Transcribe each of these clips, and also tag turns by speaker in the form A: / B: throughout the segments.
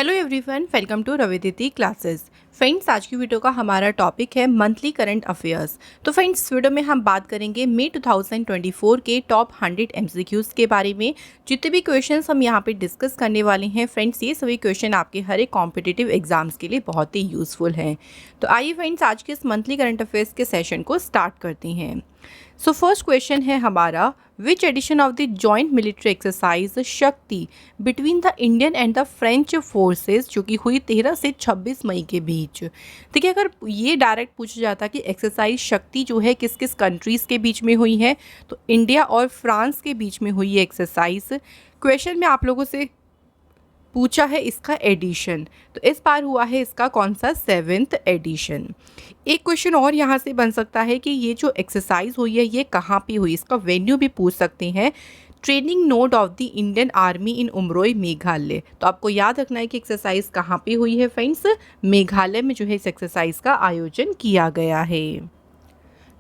A: Hello everyone, welcome to Ravidditi classes. Friends, आज की video का हमारा टॉपिक है मंथली करंट अफेयर्स। तो फ्रेंड्स, इस वीडियो में हम बात करेंगे मई 2024 के टॉप 100 एमसीक्यूज के बारे में। जितने भी क्वेश्चंस हम यहाँ पे डिस्कस करने वाले हैं फ्रेंड्स, ये सभी क्वेश्चन आपके हर एक कॉम्पिटिटिव एग्जाम्स के लिए बहुत ही यूजफुल हैं। तो आइए फ्रेंड्स, आज के इस मंथली करंट अफेयर्स के सेशन को स्टार्ट करते हैं। सो फर्स्ट क्वेश्चन है हमारा, which edition of the joint military exercise Shakti between the Indian and the French forces, जो कि हुई 13 से 26 मई के बीच। ठीक है, अगर ये डायरेक्ट पूछा जाता कि एक्सरसाइज शक्ति जो है किस किस कंट्रीज़ के बीच में हुई है, तो इंडिया और फ्रांस के बीच में हुई है एक्सरसाइज। क्वेश्चन में आप लोगों से पूछा है इसका एडिशन, तो इस बार हुआ है इसका कौन सा 7th एडिशन। एक क्वेश्चन और यहाँ से बन सकता है कि ये जो एक्सरसाइज हुई है ये कहाँ पे हुई, इसका वेन्यू भी पूछ सकते हैं। Training node of the Indian army इन उमरोई मेघालय। तो आपको याद रखना है कि एक्सरसाइज कहाँ पे हुई है फ्रेंड्स, मेघालय में जो है इस एक्सरसाइज का आयोजन किया गया है।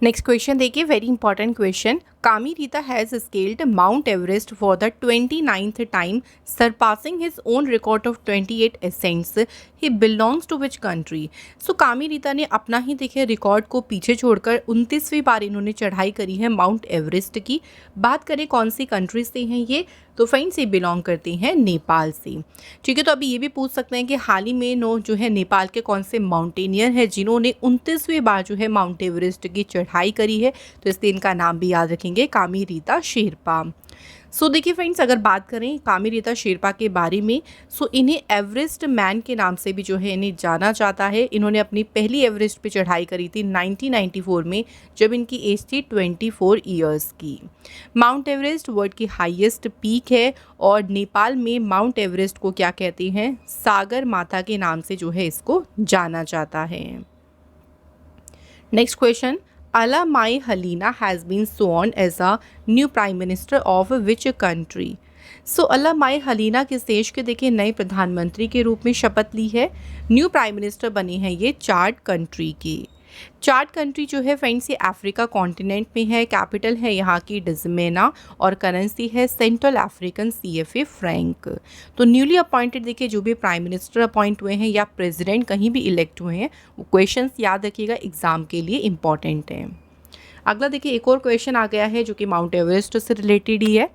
A: नेक्स्ट क्वेश्चन देखिए, very important question. Kami Rita has scaled Mount Everest for the 29th time, surpassing his own record of 28 ascents. He belongs to which country. So Kami Rita ने अपना ही देखिए रिकॉर्ड को पीछे छोड़कर 29वीं बार इन्होंने चढ़ाई करी है माउंट एवरेस्ट की। बात करें कौन सी कंट्री से हैं ये, तो फ्रेंड्स ये बिलोंग करते हैं नेपाल से। ठीक है, तो अभी ये भी पूछ सकते हैं कि हाल ही में जो है नेपाल के कौन से माउंटेनियर हैं जिन्होंने 29वीं बार जो है माउंट एवरेस्ट की चढ़ाई करी है, तो इसलिए इनका नाम भी याद रखेंगे, कामी रीता शेरपा। सो देखिए फ्रेंड्स, अगर बात करें कामी रीता शेरपा के बारे में, सो इन्हें एवरेस्ट मैन के नाम से भी जो है इन्हें जाना जाता है। इन्होंने अपनी पहली एवरेस्ट पे चढ़ाई करी थी 1994 में, जब इनकी एज थी 24 ईयर्स की। माउंट एवरेस्ट वर्ल्ड की हाईएस्ट पीक है और नेपाल में माउंट एवरेस्ट को क्या कहते हैं, सागर माता के नाम से जो है इसको जाना जाता है। Next question, Ala Mai Halina has been sworn as a new Prime Minister of which country? सो अला माई हलीना किस देश के देखिए नए प्रधानमंत्री के रूप में शपथ ली है। न्यू प्राइम मिनिस्टर बने हैं ये चार्ट कंट्री के। चार्ट कंट्री जो है फ्रेंड्स ये अफ्रीका कॉन्टिनेंट में है। कैपिटल है यहाँ की डिजमेना और करेंसी है सेंट्रल अफ्रीकन CFA फ्रैंक। तो न्यूली अपॉइंटेड देखिए जो भी प्राइम मिनिस्टर अपॉइंट हुए हैं या प्रेसिडेंट कहीं भी इलेक्ट हुए हैं, वो क्वेश्चंस याद रखिएगा, एग्जाम के लिए इंपॉर्टेंट है। अगला देखिए एक और क्वेश्चन आ गया है जो कि माउंट एवरेस्ट से रिलेटेड ही है।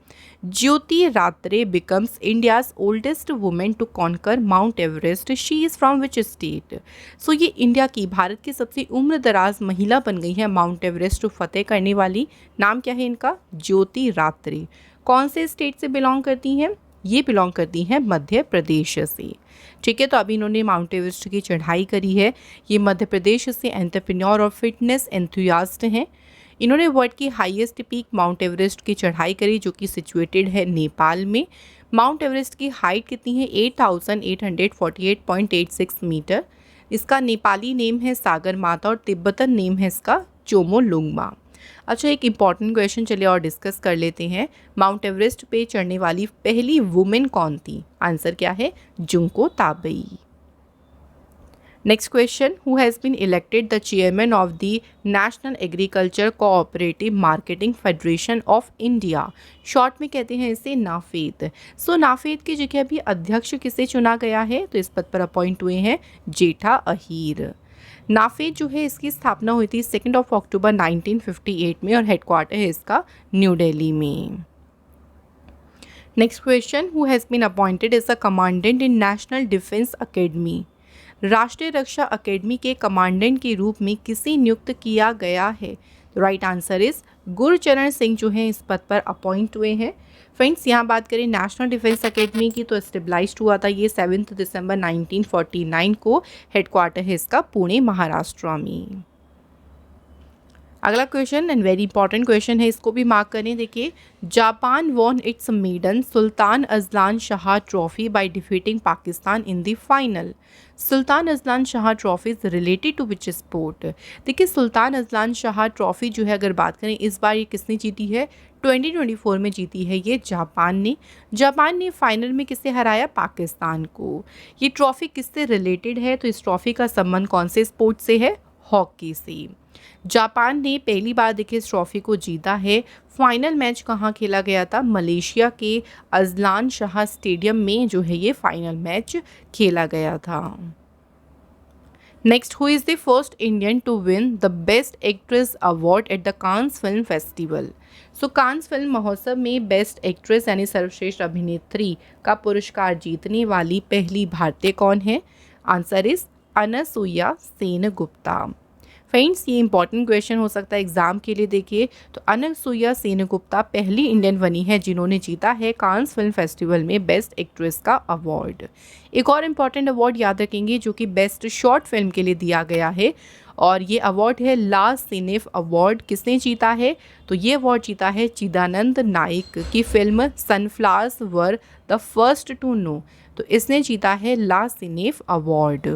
A: Jyoti Ratre becomes India's oldest women to conquer Mount Everest, she is from which state. So ये इंडिया की, भारत की सबसे उम्र दराज महिला बन गई है माउंट एवरेस्ट फतेह करने वाली। नाम क्या है इनका, ज्योति रात्रे। कौन से स्टेट से बिलोंग करती हैं, ये बिलोंग करती हैं मध्य प्रदेश से। ठीक है, तो अभी इन्होंने माउंट एवरेस्ट की चढ़ाई करी है। ये मध्य प्रदेश से एंटरप्रेन्योर और फिटनेस एंथुसियास्ट हैं। इन्होंने वर्ल्ड की हाईएस्ट पीक माउंट एवरेस्ट की चढ़ाई करी जो कि सिचुएटेड है नेपाल में। माउंट एवरेस्ट की हाइट कितनी है, 8848.86 मीटर। इसका नेपाली नेम है सागर माता और तिब्बतन नेम है इसका चोमोलुंगमा। अच्छा, एक इम्पॉर्टेंट क्वेश्चन चलिए और डिस्कस कर लेते हैं। माउंट एवरेस्ट पे चढ़ने वाली पहली वुमेन कौन थी, आंसर क्या है, Junko Tabei. Next question, who has been elected the chairman of the National Agriculture Cooperative Marketing Federation of India, short में कहते हैं इसे नाफेद। सो नाफेद की जगह अभी अध्यक्ष किसे चुना गया है, तो इस पद पर अपॉइंट हुए हैं जेठा अहीर। नाफेद जो है इसकी स्थापना हुई थी 2 अक्टूबर 1958 में और हेडक्वार्टर है इसका न्यू दिल्ली में। Next question, who has been appointed as a commandant in National Defence Academy, राष्ट्रीय रक्षा अकेडमी के कमांडेंट के रूप में किसे नियुक्त किया गया है। Right answer is Gurcharan Singh जो है इस पद पर अपॉइंट हुए हैं। फ्रेंड्स, यहाँ बात करें नेशनल डिफेंस अकेडमी की, तो एस्टेब्लाइज्ड हुआ था ये 7 दिसंबर 1949 को। हेडक्वार्टर है इसका पुणे महाराष्ट्र में। अगला question and very important question है, इसको भी मार्क करें। देखिए, Japan won its maiden Sultan Azlan Shah Trophy by defeating Pakistan in the final. Sultan Azlan Shah Trophy is related to which sport. देखिए, सुल्तान अजलान शाह ट्रॉफी जो है अगर बात करें इस बार ये किसने जीती है, 2024 में जीती है ये जापान ने। जापान ने फाइनल में किससे हराया, पाकिस्तान को। ये ट्रॉफी किससे रिलेटेड है, तो इस ट्रॉफी का संबंध कौन से स्पोर्ट से है, हॉकी से। जापान ने पहली बार देखिए इस ट्रॉफी को जीता है। फाइनल मैच कहाँ खेला गया था? मलेशिया के अजलान शाह स्टेडियम में जो है ये फाइनल मैच खेला गया था। Next, who is the first Indian to win the best actress award at the Cannes Film Festival? So Cannes film महोत्सव में बेस्ट एक्ट्रेस यानी सर्वश्रेष्ठ अभिनेत्री का पुरस्कार जीतने वाली पहली भारतीय कौन है? Answer is Anasuya Sengupta. Friends, ये इंपॉर्टेंट क्वेश्चन हो सकता है एग्जाम के लिए। देखिए, तो अनसुईया सेनगुप्ता पहली इंडियन बनी है जिन्होंने जीता है कांस फिल्म फेस्टिवल में बेस्ट एक्ट्रेस का अवार्ड। एक और इम्पॉर्टेंट अवार्ड याद रखेंगे जो कि बेस्ट शॉर्ट फिल्म के लिए दिया गया है, और ये अवार्ड है ला सिनेफ अवार्ड। किसने जीता है? तो ये अवार्ड जीता है चिदानंद नाइक की film Sunflowers were the first to know. तो इसने जीता है ला सिनेफ अवार्ड।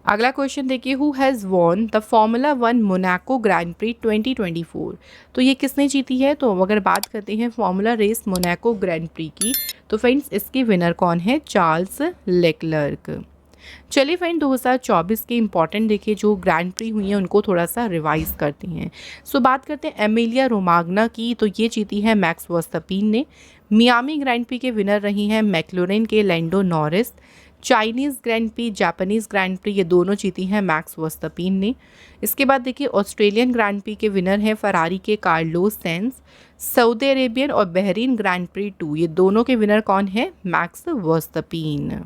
A: अगला क्वेश्चन देखिए, who has won the Formula 1 Monaco Grand Prix 2024? तो ये किसने जीती है? तो अगर बात करते हैं Formula race Monaco Grand Prix की, तो फ्रेंड्स इसके विनर कौन है? Charles Leclerc. चलिए फ्रेंड, 2024 के इंपॉर्टेंट देखिए जो ग्रैंड प्री हुई हैं उनको थोड़ा सा रिवाइज करते हैं। सो बात करते हैं एमिलिया रोमाग्ना की, तो ये जीती है मैक्स वर्स्टैपिन ने। मियामी ग्रैंड प्री के विनर रही हैं मैक्लोरेन के Lando Norris. Chinese Grand Prix, Japanese Grand Prix, ये दोनों जीती हैं मैक्स वर्स्टैपिन ने। इसके बाद देखिए ऑस्ट्रेलियन ग्रैंड प्री के विनर हैं फरारी के कार्लोस सेंस। सऊदी अरेबियन और बहरीन ग्रैंड प्री 2, ये दोनों के विनर कौन है? Max Verstappen.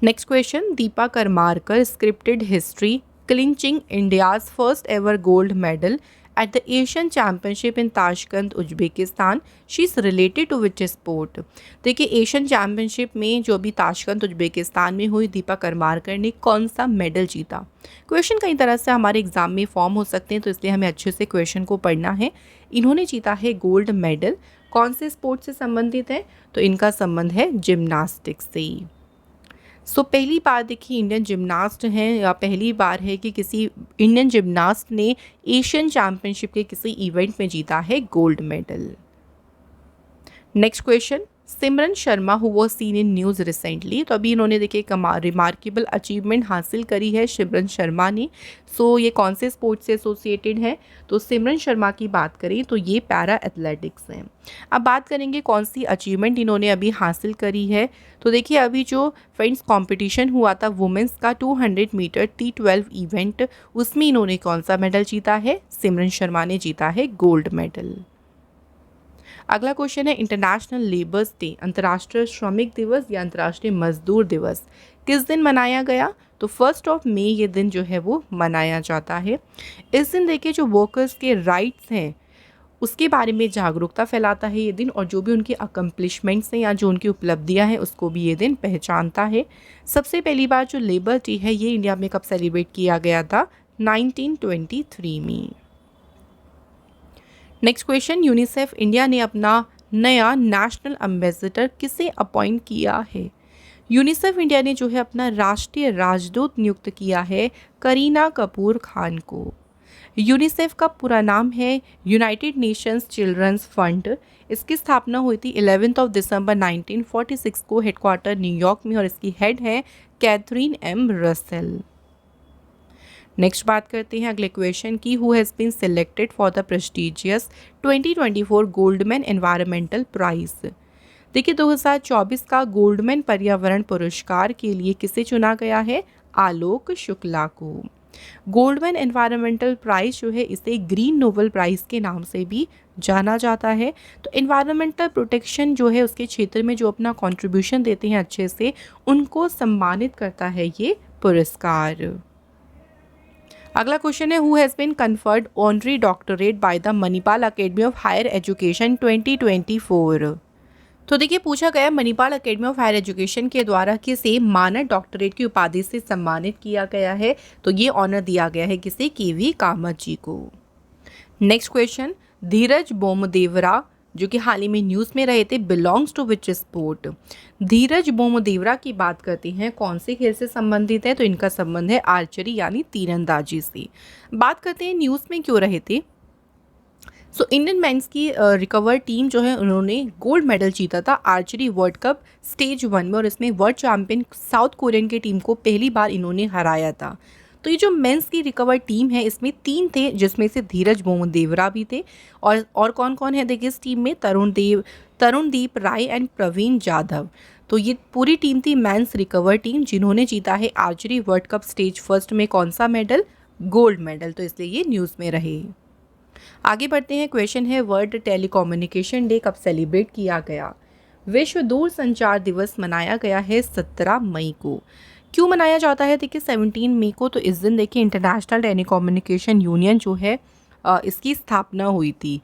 A: Next question, Deepa Karmakar scripted history clinching India's first ever gold medal at the Asian championship in Tashkent Uzbekistan. She is related to which sport? देखिए, Asian championship में जो अभी Tashkent Uzbekistan में हुई, दीपा करमारकर ने कौन सा मेडल जीता? क्वेश्चन कई तरह से हमारे एग्जाम में फॉर्म हो सकते हैं, तो इसलिए हमें अच्छे से क्वेश्चन को पढ़ना है। इन्होंने जीता है गोल्ड मेडल। कौन से स्पोर्ट से संबंधित है? तो इनका संबंध है जिम्नास्टिक्स से। सो पहली बार देखिए इंडियन जिम्नास्ट हैं, या पहली बार है कि किसी इंडियन जिम्नास्ट ने एशियन चैम्पियनशिप के किसी इवेंट में जीता है gold medal. Next question, Simran Sharma who was seen in news recently? तो अभी इन्होंने देखिए रिमार्केबल अचीवमेंट हासिल करी है सिमरन शर्मा ने। सो ये कौन से स्पोर्ट से एसोसिएटेड है? तो सिमरन शर्मा की बात करें तो ये पैरा एथलेटिक्स हैं। अब बात करेंगे कौन सी अचीवमेंट इन्होंने अभी हासिल करी है। तो देखिए अभी जो फ्रेंड्स कंपटीशन हुआ था वुमेंस का 200 मीटर T12 इवेंट, उसमें इन्होंने कौन सा मेडल जीता है? सिमरन शर्मा ने जीता है गोल्ड मेडल। अगला क्वेश्चन है, इंटरनेशनल लेबर्स डे अंतर्राष्ट्रीय श्रमिक दिवस या अंतर्राष्ट्रीय मजदूर दिवस किस दिन मनाया गया? तो 1 मई ये दिन जो है वो मनाया जाता है। इस दिन देखिए जो वर्कर्स के राइट्स हैं उसके बारे में जागरूकता फैलाता है ये दिन, और जो भी उनकी अकम्पलिशमेंट्स हैं या जो उनकी उपलब्धियां हैं उसको भी ये दिन पहचानता है। सबसे पहली बार जो लेबर डे है ये इंडिया में कब सेलिब्रेट किया गया था? 1923 में। नेक्स्ट क्वेश्चन, यूनिसेफ इंडिया ने अपना नया नेशनल एम्बेसडर किसे अपॉइंट किया है? यूनिसेफ इंडिया ने जो है अपना राष्ट्रीय राजदूत नियुक्त किया है करीना कपूर खान को। यूनिसेफ का पूरा नाम है यूनाइटेड नेशंस चिल्ड्रंस फंड। इसकी स्थापना हुई थी 11 दिसंबर 1946 को, हेडक्वार्टर न्यूयॉर्क में, और इसकी हेड है कैथरीन एम रसेल। नेक्स्ट बात करते हैं अगले क्वेश्चन की, who has been selected for the prestigious 2024 Goldman Environmental Prize? देखिए 2024 का गोल्डमैन पर्यावरण पुरस्कार के लिए किसे चुना गया है? आलोक शुक्ला को। गोल्डमैन एनवायरमेंटल प्राइज जो है इसे ग्रीन नोबल प्राइज के नाम से भी जाना जाता है। तो एनवायरमेंटल प्रोटेक्शन जो है उसके क्षेत्र में जो अपना कंट्रीब्यूशन देते हैं अच्छे से, उनको सम्मानित करता है ये पुरस्कार। अगला क्वेश्चन है, who has been conferred honorary doctorate by the Manipal Academy of Higher Education 2024? तो देखिए पूछा गया Manipal Academy of Higher Education के द्वारा किसे मानद डॉक्टरेट की उपाधि से सम्मानित किया गया है? तो ये ऑनर दिया गया है किसे? KV कामत जी को। नेक्स्ट क्वेश्चन, धीरज बोमदेवरा जो कि हाल ही में न्यूज़ में रहे थे, बिलोंग्स टू विच स्पोर्ट? धीरज बोमदेवरा की बात करते हैं कौन से खेल से संबंधित है? तो इनका संबंध है आर्चरी यानी तीरंदाजी से। बात करते हैं न्यूज़ में क्यों रहे थे। सो इंडियन मेंस की रिकवर टीम जो है उन्होंने गोल्ड मेडल जीता था आर्चरी वर्ल्ड कप स्टेज 1 में, और इसमें वर्ल्ड चैंपियन साउथ कोरियन की टीम को पहली बार इन्होंने हराया था। तो ये जो मेंस की रिकवर टीम है इसमें 3 थे, जिसमें से धीरज मोहदेवरा भी थे। और कौन कौन है देखिए इस टीम में, तरुणदीप राय एंड प्रवीण जाधव। तो ये पूरी टीम थी मेंस रिकवर टीम, जिन्होंने जीता है archery world cup stage first में कौन सा मेडल, गोल्ड मेडल। तो इसलिए ये न्यूज़ में रहे। आगे बढ़ते हैं। क्वेश्चन है वर्ल्ड टेलीकम्युनिकेशन डे कब सेलिब्रेट किया गया। विश्व दूरसंचार दिवस मनाया गया है 17 मई को। क्यों मनाया जाता है देखिए 17 मई को, तो इस दिन देखिए इंटरनेशनल टेलीकम्युनिकेशन यूनियन जो है इसकी स्थापना हुई थी।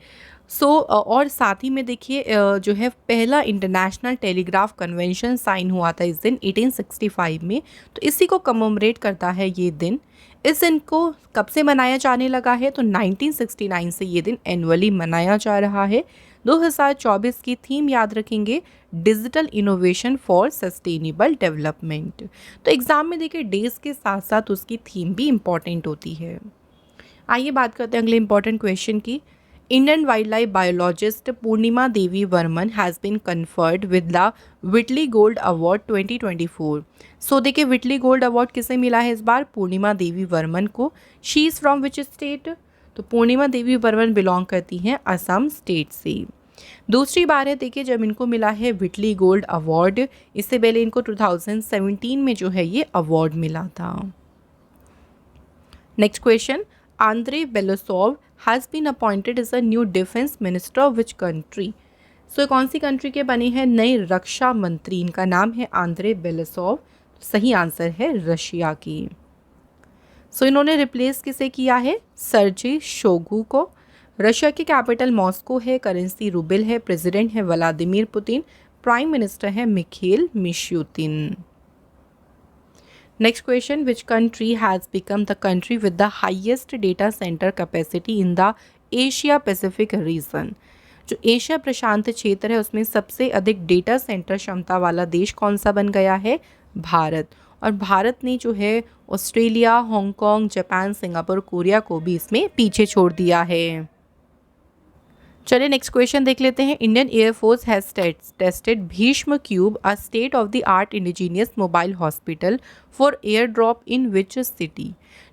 A: और साथ ही में देखिए जो है पहला इंटरनेशनल टेलीग्राफ कन्वेंशन साइन हुआ था इस दिन 1865 में। तो इसी को कमोमरेट करता है ये दिन। इस दिन को कब से मनाया जाने लगा है, तो 1969 से ये दिन एनुअली मनाया जा रहा है। 2024 की थीम याद रखेंगे, digital innovation for sustainable development. तो एग्जाम में देखिए डेज के साथ साथ उसकी थीम भी इम्पॉर्टेंट होती है। आइए बात करते हैं अगले इम्पॉर्टेंट क्वेश्चन की। Indian wildlife biologist Purnima Devi Barman has been conferred with the Whitley Gold award 2024। So देखिए विटली गोल्ड अवार्ड किसे मिला है इस बार, पूर्णिमा देवी वर्मन को। She is from which state, तो पूर्णिमा देवी वर्मन बिलोंग करती हैं असम स्टेट से। दूसरी बार है देखिए जब इनको मिला है विटली गोल्ड अवार्ड, इससे पहले इनको 2017 में जो है ये अवार्ड मिला था। Next question, Andrey Belousov has been appointed as a new defence minister of which country. So कौन सी कंट्री के बने हैं नए रक्षा मंत्री, इनका नाम है आंद्रे बेलोसोव। सही आंसर है रशिया की। सो इन्होंने रिप्लेस किसे किया है, सर्जी शोगू को। रशिया की कैपिटल मॉस्को है, करेंसी रूबल है, प्रेसिडेंट है व्लादिमीर पुतिन, प्राइम मिनिस्टर है Michelle मिशुतिन। Next question, which country has become the country with the highest data center capacity in the Asia Pacific region? जो एशिया प्रशांत क्षेत्र है उसमें सबसे अधिक डेटा सेंटर क्षमता वाला देश कौन सा बन गया है, भारत। और भारत ने जो है Australia, Hong Kong, Japan, Singapore, Korea को भी इसमें पीछे छोड़ दिया है। चलिए नेक्स्ट क्वेश्चन देख लेते हैं। Indian air force has tested Bhishma cube, a state of the art indigenous mobile hospital for air drop in which city.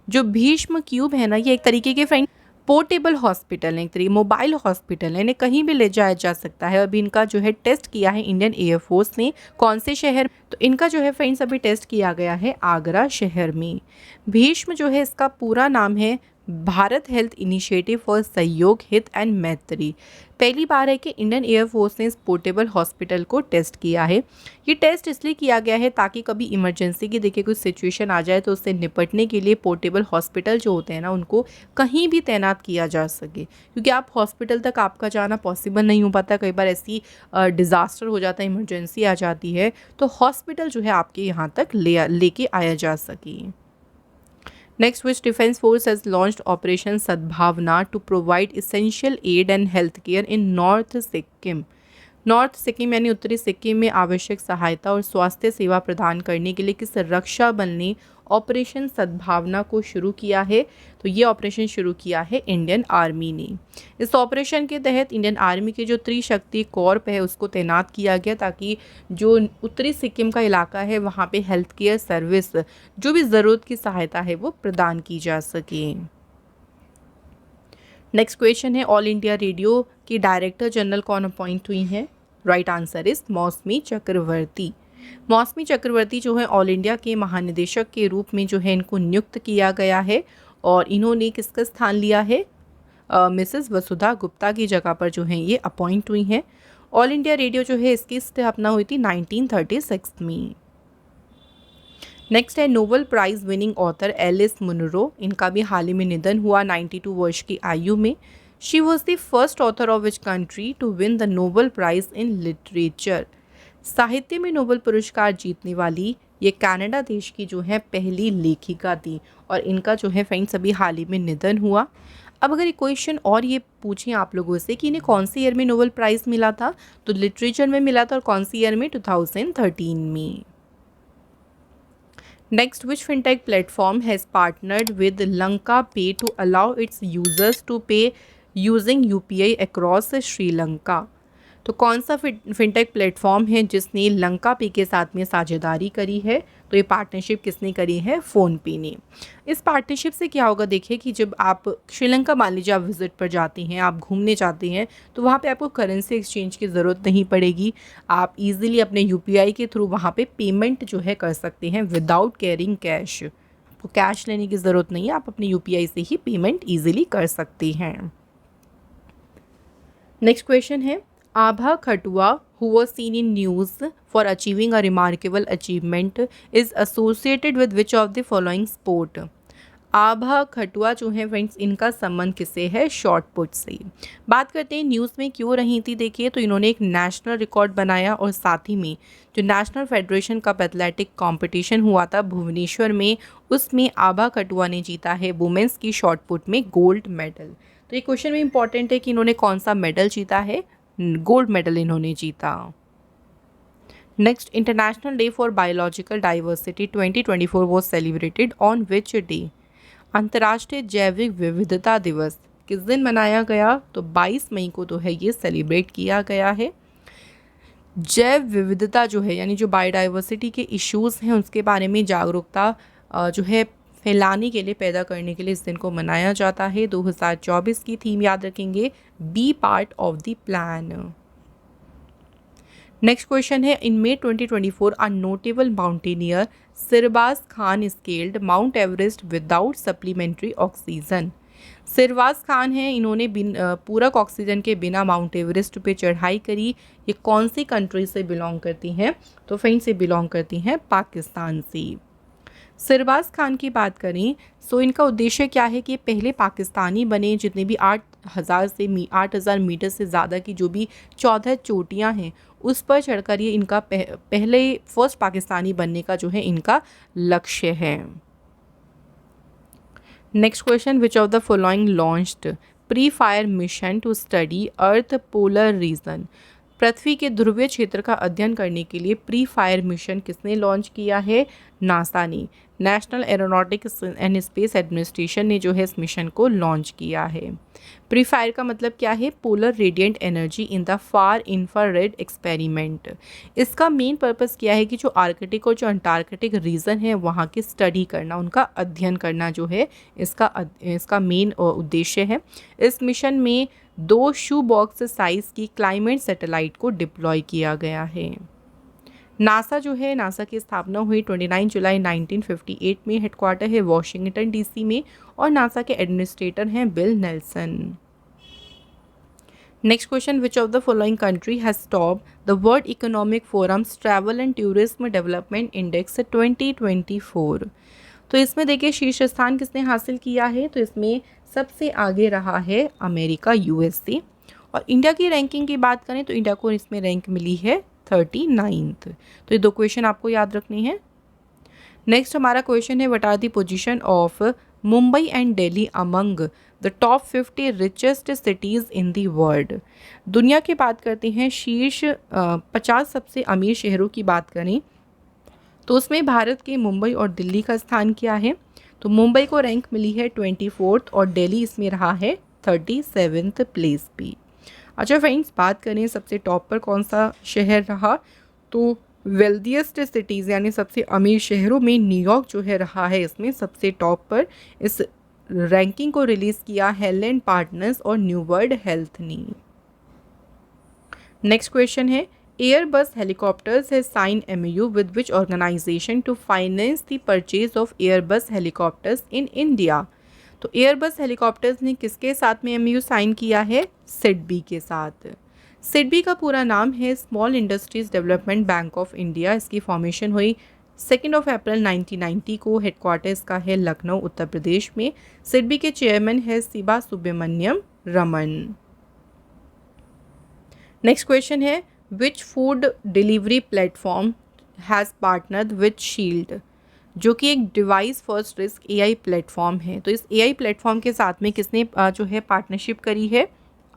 A: जो भीष्म क्यूब है ना, ये एक तरीके के फ्रेंड पोर्टेबल हॉस्पिटल है, एक तरीके मोबाइल हॉस्पिटल है, इन्हें कहीं भी ले जाया जा सकता है। अभी इनका जो है टेस्ट किया है इंडियन एयरफोर्स ने, कौन से शहर, तो इनका जो है फ्रेंड्स अभी टेस्ट किया गया है आगरा शहर में। भीष्म जो है इसका पूरा नाम है भारत हेल्थ इनिशिएटिव फॉर सहयोग हित एंड मैत्री। पहली बार है कि इंडियन एयरफोर्स ने इस पोर्टेबल हॉस्पिटल को टेस्ट किया है। ये टेस्ट इसलिए किया गया है ताकि कभी इमरजेंसी की देखिए कुछ सिचुएशन आ जाए तो उससे निपटने के लिए पोर्टेबल हॉस्पिटल जो होते हैं ना उनको कहीं भी तैनात किया जा सके, क्योंकि आप हॉस्पिटल तक आपका जाना पॉसिबल नहीं हो पाता। कई बार ऐसी डिज़ास्टर हो जाता है, इमरजेंसी आ जाती है, तो हॉस्पिटल जो है आपके यहाँ तक लेके आया जा सके। Next, which defense force has launched Operation Sadbhavna to provide essential aid and healthcare in North Sikkim? North Sikkim यानी उत्तरी सिक्किम में आवश्यक सहायता और स्वास्थ्य सेवा प्रदान करने के लिए किस रक्षा बल ने ऑपरेशन सद्भावना को शुरू किया है, तो ये ऑपरेशन शुरू किया है इंडियन आर्मी ने। इस ऑपरेशन के तहत इंडियन आर्मी के जो त्रिशक्ति कॉर्प है उसको तैनात किया गया ताकि जो उत्तरी सिक्किम का इलाका है वहाँ पे हेल्थ केयर सर्विस जो भी ज़रूरत की सहायता है वो प्रदान की जा सके। नेक्स्ट क्वेश्चन है, ऑल इंडिया रेडियो की डायरेक्टर जनरल कौन अपॉइंट हुई हैं? राइट आंसर इज मौसमी चक्रवर्ती। मौसमी चक्रवर्ती जो है ऑल इंडिया के महानिदेशक के रूप में जो है इनको नियुक्त किया गया है, और इन्होंने किसका स्थान लिया है, मिसेस वसुधा गुप्ता की जगह पर जो है ये अपॉइंट हुई हैं। ऑल इंडिया रेडियो जो है इसकी स्थापना हुई थी 1936 में। नेक्स्ट है, Nobel prize winning author Alice Munro, इनका भी हाल ही में निधन हुआ 92 वर्ष की आयु में। She was the first author of which country to win the Nobel prize in literature. साहित्य में नोबेल पुरस्कार जीतने वाली ये कनाडा देश की जो है पहली लेखिका थी, और इनका जो है फ्रेंड्स अभी हाल ही में निधन हुआ। अब अगर ये क्वेश्चन और ये पूछें आप लोगों से कि इन्हें कौन सी ईयर में नोबेल प्राइज़ मिला था, तो लिटरेचर में मिला था, और कौन सी ईयर में, 2013 में। Next, which fintech platform has partnered with Lanka Pay to allow its users to pay using UPI across Sri Lanka. तो कौन सा फिनटेक प्लेटफॉर्म है जिसने लंका पे के साथ में साझेदारी करी है? तो ये पार्टनरशिप किसने करी है? फ़ोनपे ने। इस पार्टनरशिप से क्या होगा, देखिए कि जब आप श्रीलंका मान लीजिए आप विज़िट पर जाते हैं, आप घूमने जाते हैं, तो वहाँ पे आपको करेंसी एक्सचेंज की ज़रूरत नहीं पड़ेगी। आप इजीली अपने यूपीआई के थ्रू वहाँ पे पेमेंट जो है कर सकते हैं विदाउट कैरिंग कैश। आपको कैश लेने की ज़रूरत नहीं है, आप अपने यूपीआई से ही पेमेंट ईजिली कर सकते हैं। नेक्स्ट क्वेश्चन है, आभा Khatua who was seen in news for achieving a remarkable achievement is associated with which of the following sport? आभा खटुआ जो है फ्रेंड्स, इनका संबंध किससे है? शॉर्ट पुट से। बात करते हैं न्यूज़ में क्यों रही थी। देखिए तो इन्होंने एक नेशनल रिकॉर्ड बनाया और साथ ही में जो national federation cup athletic competition हुआ था भुवनेश्वर में, उसमें आभा खटुआ ने जीता है वुमेंस की शॉर्ट पुट में गोल्ड मेडल। तो ये क्वेश्चन में इंपॉर्टेंट है कि इन्होंने कौन सा मेडल जीता है? गोल्ड मेडल इन्होंने जीता। Next, international day for biological diversity 2024 was celebrated on which day? अंतर्राष्ट्रीय जैविक विविधता दिवस किस दिन मनाया गया? तो 22 मई को तो है ये सेलिब्रेट किया गया है। जैव विविधता जो है यानी जो बायोडाइवर्सिटी के इश्यूज़ हैं उसके बारे में जागरूकता जो है फैलाने के लिए, पैदा करने के लिए इस दिन को मनाया जाता है। 2024 की थीम याद रखेंगे, be part of the plan. Next question है, in May 2024 a notable mountaineer Sirbaz Khan scaled Mount Everest without supplementary oxygen. Sirbaz Khan हैं, इन्होंने पूरक ऑक्सीजन के बिना माउंट एवरेस्ट पे चढ़ाई करी। ये कौन सी कंट्री से बिलोंग करती हैं? तो फ्रेंड्स ये बिलोंग करती हैं पाकिस्तान से। सिरबाज खान की बात करें सो इनका उद्देश्य क्या है कि पहले पाकिस्तानी बने जितने भी 8,000 मीटर से ज़्यादा की जो भी 14 चोटियां हैं उस पर चढ़कर ये इनका पहले फर्स्ट पाकिस्तानी बनने का जो है इनका लक्ष्य है। Next question, which of the following launched PREFIRE mission to study Earth polar region? पृथ्वी के ध्रुवीय क्षेत्र का अध्ययन करने के लिए प्री फायर मिशन किसने लॉन्च किया है? नासा ने। National Aeronautics and Space Administration ने जो है इस मिशन को लॉन्च किया है। प्री फायर का मतलब क्या है? Polar radiant energy in the far infrared experiment. इसका मेन पर्पस क्या है कि जो आर्कटिक और जो अंटार्कटिक रीजन है वहाँ की स्टडी करना, उनका अध्ययन करना जो है इसका मेन उद्देश्य है। इस मिशन में 2 शू बॉक्स साइज की क्लाइमेट सैटेलाइट को डिप्लॉय किया गया है। नासा जो है, नासा की स्थापना हुई 29 जुलाई 1958 में। हेडक्वार्टर है वॉशिंगटन डीसी में और नासा के एडमिनिस्ट्रेटर हैं bill Nelson. Next question, which of the following country has top the world economic forums travel and tourism development index 2024? तो इसमें देखिए शीर्ष स्थान किसने हासिल किया है? तो इसमें सबसे आगे रहा है अमेरिका, यूएसए। और इंडिया की रैंकिंग की बात करें तो इंडिया को इसमें रैंक मिली है 39th। तो ये 2 क्वेश्चन आपको याद रखने हैं। नेक्स्ट हमारा क्वेश्चन है, what are the position of Mumbai and Delhi among the top 50 richest cities in the world? दुनिया की बात करते हैं, शीर्ष 50 सबसे अमीर शहरों की बात करें तो उसमें भारत के मुंबई और दिल्ली का स्थान क्या है? तो मुंबई को रैंक मिली है 24th और दिल्ली इसमें रहा है 37th प्लेस पे। अच्छा फ्रेंड्स, बात करें सबसे टॉप पर कौन सा शहर रहा, तो वेल्दिएस्ट सिटीज़ यानी सबसे अमीर शहरों में न्यूयॉर्क जो है रहा है इसमें सबसे टॉप पर। इस रैंकिंग को रिलीज़ किया हेलेंड पार्टनर्स और न्यू वर्ल्ड हेल्थ ने। नेक्स्ट क्वेश्चन है, Airbus Helicopters has signed MOU with which organization to finance the purchase of Airbus helicopters in India? तो Airbus Helicopters ने किसके साथ में MOU साइन किया है? सिडबी के साथ। सिडबी का पूरा नाम है small industries development bank of India. इसकी फॉर्मेशन हुई 2 अप्रैल 1990 को। हेडक्वार्टर इसका है लखनऊ, उत्तर प्रदेश में। सिडबी के चेयरमैन है शिवा सुब्रमण्यम रमन। नेक्स्ट क्वेश्चन है, which food delivery platform has partnered with shield? जो कि एक device first risk AI platform है। तो इस AI प्लेटफॉर्म के साथ में किसने जो है पार्टनरशिप करी है?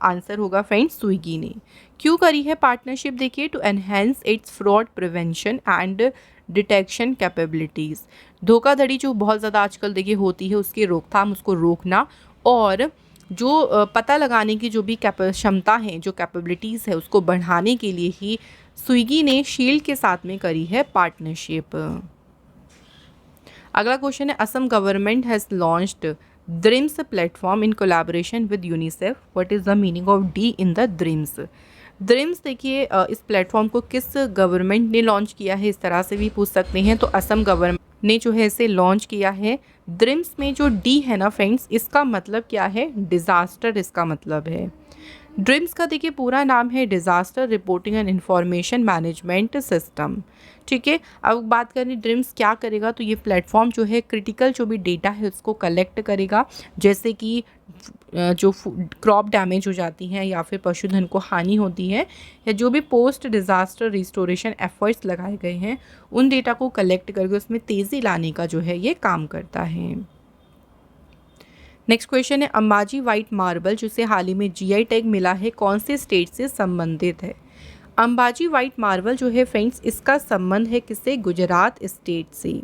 A: आंसर होगा फ्रेंड्स स्विगी ने। क्यों करी है पार्टनरशिप? देखिए, to enhance its fraud prevention and detection capabilities. धोखाधड़ी जो बहुत ज़्यादा आजकल देखिए होती है उसकी रोकथाम, उसको रोकना और जो पता लगाने की जो भी क्षमता है, जो कैपेबिलिटीज़ है, उसको बढ़ाने के लिए ही स्विगी ने शील्ड के साथ में करी है पार्टनरशिप। अगला क्वेश्चन है, Assam government has launched dreams platform in collaboration with UNICEF, what is the meaning of D in the dreams. Dreams देखिए इस प्लेटफॉर्म को किस गवर्नमेंट ने लॉन्च किया है, इस तरह से भी पूछ सकते हैं। तो असम गवर्नमेंट ने जो है इसे लॉन्च किया है। ड्रीम्स में जो डी है ना फ्रेंड्स, इसका मतलब क्या है, डिज़ास्टर इसका मतलब है। ड्रीम्स का देखिए पूरा नाम है disaster reporting and information management system. ठीक है, अब बात करें ड्रीम्स क्या करेगा, तो ये प्लेटफॉर्म जो है क्रिटिकल जो भी डेटा है उसको कलेक्ट करेगा, जैसे कि जो क्रॉप डैमेज हो जाती हैं या फिर पशुधन को हानि होती है, या जो भी पोस्ट डिज़ास्टर रिस्टोरेशन एफर्ट्स लगाए गए हैं, उन डेटा को कलेक्ट करके उसमें तेज़ी लाने का जो है ये काम करता है। नेक्स्ट क्वेश्चन है, अंबाजी वाइट मार्बल जिसे हाल ही में जीआई टैग मिला है, कौन से स्टेट से संबंधित है। अंबाजी वाइट मार्बल जो है फ्रेंड्स, इसका संबंध है किससे, गुजरात स्टेट से।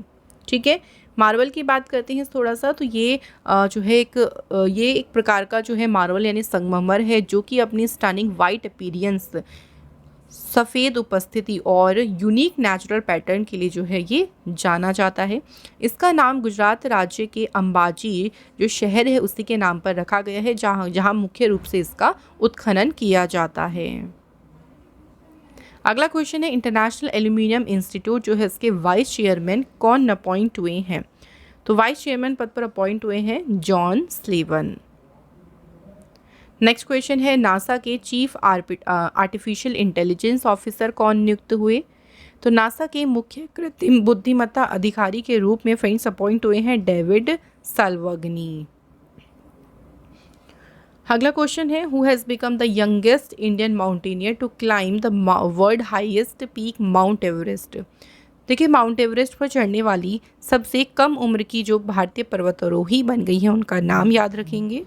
A: ठीक है, मार्बल की बात करते हैं थोड़ा सा, तो ये जो है ये एक प्रकार का जो है मार्बल यानी संगमरमर है, जो कि अपनी स्टनिंग वाइट अपीयरेंस, सफ़ेद उपस्थिति और यूनिक नेचुरल पैटर्न के लिए जो है ये जाना जाता है। इसका नाम गुजरात राज्य के अंबाजी जो शहर है उसी के नाम पर रखा गया है, जहाँ मुख्य रूप से इसका उत्खनन किया जाता है। अगला क्वेश्चन है, इंटरनेशनल एल्यूमिनियम इंस्टीट्यूट जो है इसके वाइस चेयरमैन कौन अपॉइंट हुए हैं। तो वाइस चेयरमैन पद पर अपॉइंट हुए हैं जॉन स्लीवन। नेक्स्ट क्वेश्चन है, नासा के चीफ आर्टिफिशियल इंटेलिजेंस ऑफिसर कौन नियुक्त हुए। तो नासा के मुख्य कृत्रिम बुद्धिमत्ता अधिकारी के रूप में फ्रेंड्स अपॉइंट हुए हैं डेविड साल्वगनी। अगला क्वेश्चन है, who has become the youngest Indian mountaineer to climb the world highest peak Mount Everest. देखिए, माउंट एवरेस्ट पर चढ़ने वाली सबसे कम उम्र की जो भारतीय पर्वतारोही बन गई है, उनका नाम याद रखेंगे।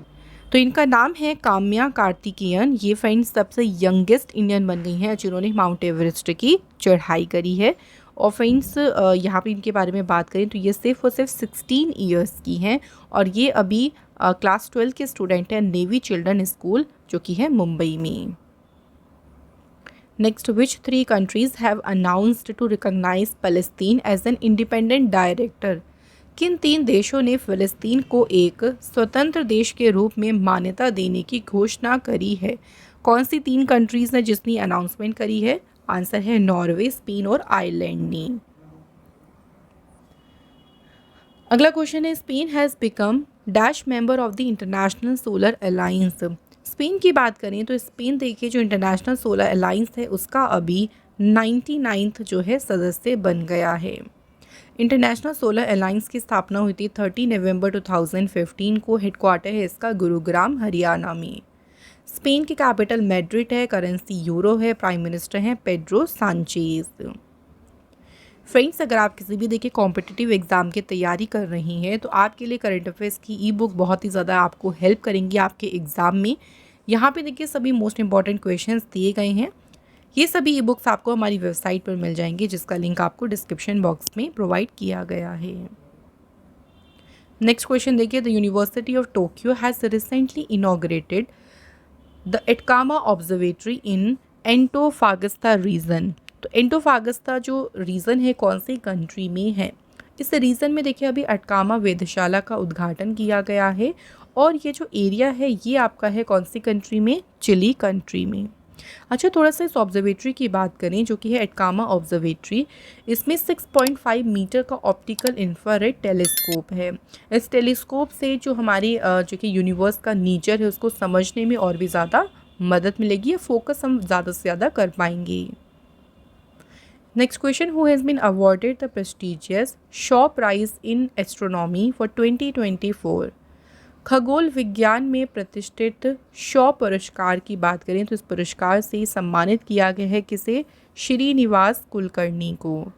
A: तो इनका नाम है काम्या कार्तिकेयन। ये फ्रेंड्स सबसे यंगेस्ट इंडियन बन गई हैं जिन्होंने माउंट एवरेस्ट की चढ़ाई करी है। और फ्रेंड्स यहाँ पे इनके बारे में बात करें तो ये सिर्फ और सिर्फ 16 ईयर्स की हैं, और ये अभी क्लास 12 के स्टूडेंट हैं नेवी चिल्ड्रन स्कूल जो कि है मुंबई में। Next, which 3 countries have announced to recognise Palestine as an independent director. किन 3 देशों ने फ़लस्तीन को एक स्वतंत्र देश के रूप में मान्यता देने की घोषणा करी है। कौन सी 3 कंट्रीज़ ने जिसने अनाउंसमेंट करी है। आंसर है नॉर्वे, स्पेन और आयरलैंड ने। अगला क्वेश्चन है, Spain has become dash member of the international solar alliance. Spain की बात करें तो स्पेन देखिए जो इंटरनेशनल सोलर अलायंस है उसका अभी 99th जो है सदस्य बन गया है। इंटरनेशनल सोलर अलायंस की स्थापना हुई थी 30 नवंबर 2015 को। हेडक्वार्टर है इसका गुरुग्राम हरियाणा में। स्पेन की कैपिटल मैड्रिड है, करेंसी यूरो है, प्राइम मिनिस्टर हैं पेड्रो सांचेज। फ्रेंड्स, अगर आप किसी भी देखिए कॉम्पिटिटिव एग्ज़ाम की तैयारी कर रही हैं तो आपके लिए करंट अफेयर्स की ई बुक बहुत ही ज़्यादा आपको हेल्प करेंगी आपके एग्ज़ाम में। यहाँ पे देखिए सभी मोस्ट इंपॉर्टेंट क्वेश्चंस दिए गए हैं। ये सभी ई बुक्स आपको हमारी वेबसाइट पर मिल जाएंगी, जिसका लिंक आपको डिस्क्रिप्शन बॉक्स में प्रोवाइड किया गया है। नेक्स्ट क्वेश्चन देखिए, the University of Tokyo has recently inaugurated the Atacama observatory in Antofagasta region. तो एंटोफागस्ता जो रीजन है कौन सी कंट्री में है। इस रीजन में देखिए अभी अटकामा वेधशाला का उद्घाटन किया गया है, और ये जो एरिया है ये आपका है कौन सी कंट्री में, चिली कंट्री में। अच्छा, थोड़ा सा इस ऑब्जर्वेटरी की बात करें जो कि है एटकामा ऑब्जर्वेटरी। इसमें 6.5 मीटर का ऑप्टिकल इंफ्रारेड टेलीस्कोप है। इस टेलीस्कोप से जो हमारे जो कि यूनिवर्स का नेचर है उसको समझने में और भी ज़्यादा मदद मिलेगी, फोकस हम ज़्यादा से ज़्यादा कर पाएंगे। Next question, who has been awarded the prestigious Shaw prize in astronomy for 2024। खगोल विज्ञान में प्रतिष्ठित शॉ पुरस्कार की बात करें तो इस पुरस्कार से सम्मानित किया गया है किसे, श्रीनिवास कुलकर्णी को।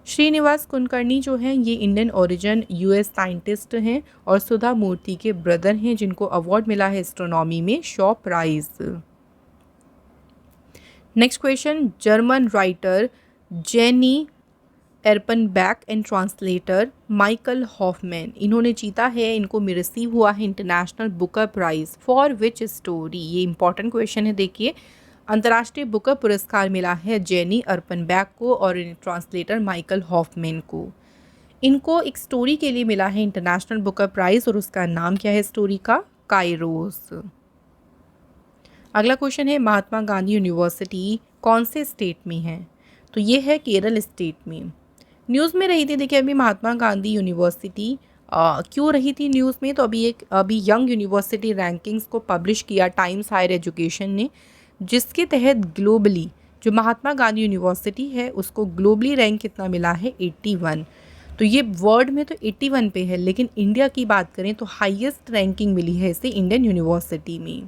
A: श्रीनिवास कुलकर्णी जो हैं ये इंडियन ओरिजिन यूएस साइंटिस्ट हैं और सुधा मूर्ति के ब्रदर हैं, जिनको अवार्ड मिला है एस्ट्रोनॉमी में Shaw prize. Next question, German writer Jenny Erpenbeck and translator Michael Hofmann, इन्होंने जीता है, इनको रिसीव हुआ है International Booker Prize for which story. ये इंपॉर्टेंट क्वेश्चन है, देखिए। अंतर्राष्ट्रीय बुकर पुरस्कार मिला है जेनी अर्पनबैक को और ट्रांसलेटर माइकल हॉफमैन को। इनको एक स्टोरी के लिए मिला है इंटरनेशनल बुकर प्राइज़ और उसका नाम क्या है स्टोरी का? काइरोस। अगला क्वेश्चन है महात्मा गांधी यूनिवर्सिटी कौन से स्टेट में है? तो ये है केरल स्टेट में। न्यूज़ में रही थी, देखिए अभी महात्मा गांधी यूनिवर्सिटी क्यों रही थी न्यूज़ में? तो अभी यंग यूनिवर्सिटी रैंकिंग्स को पब्लिश किया टाइम्स हायर एजुकेशन ने, जिसके तहत ग्लोबली जो महात्मा गांधी यूनिवर्सिटी है उसको ग्लोबली रैंक कितना मिला है? 81। तो ये वर्ल्ड में तो 81 पे है, लेकिन इंडिया की बात करें तो हाईएस्ट रैंकिंग मिली है इसे इंडियन यूनिवर्सिटी में।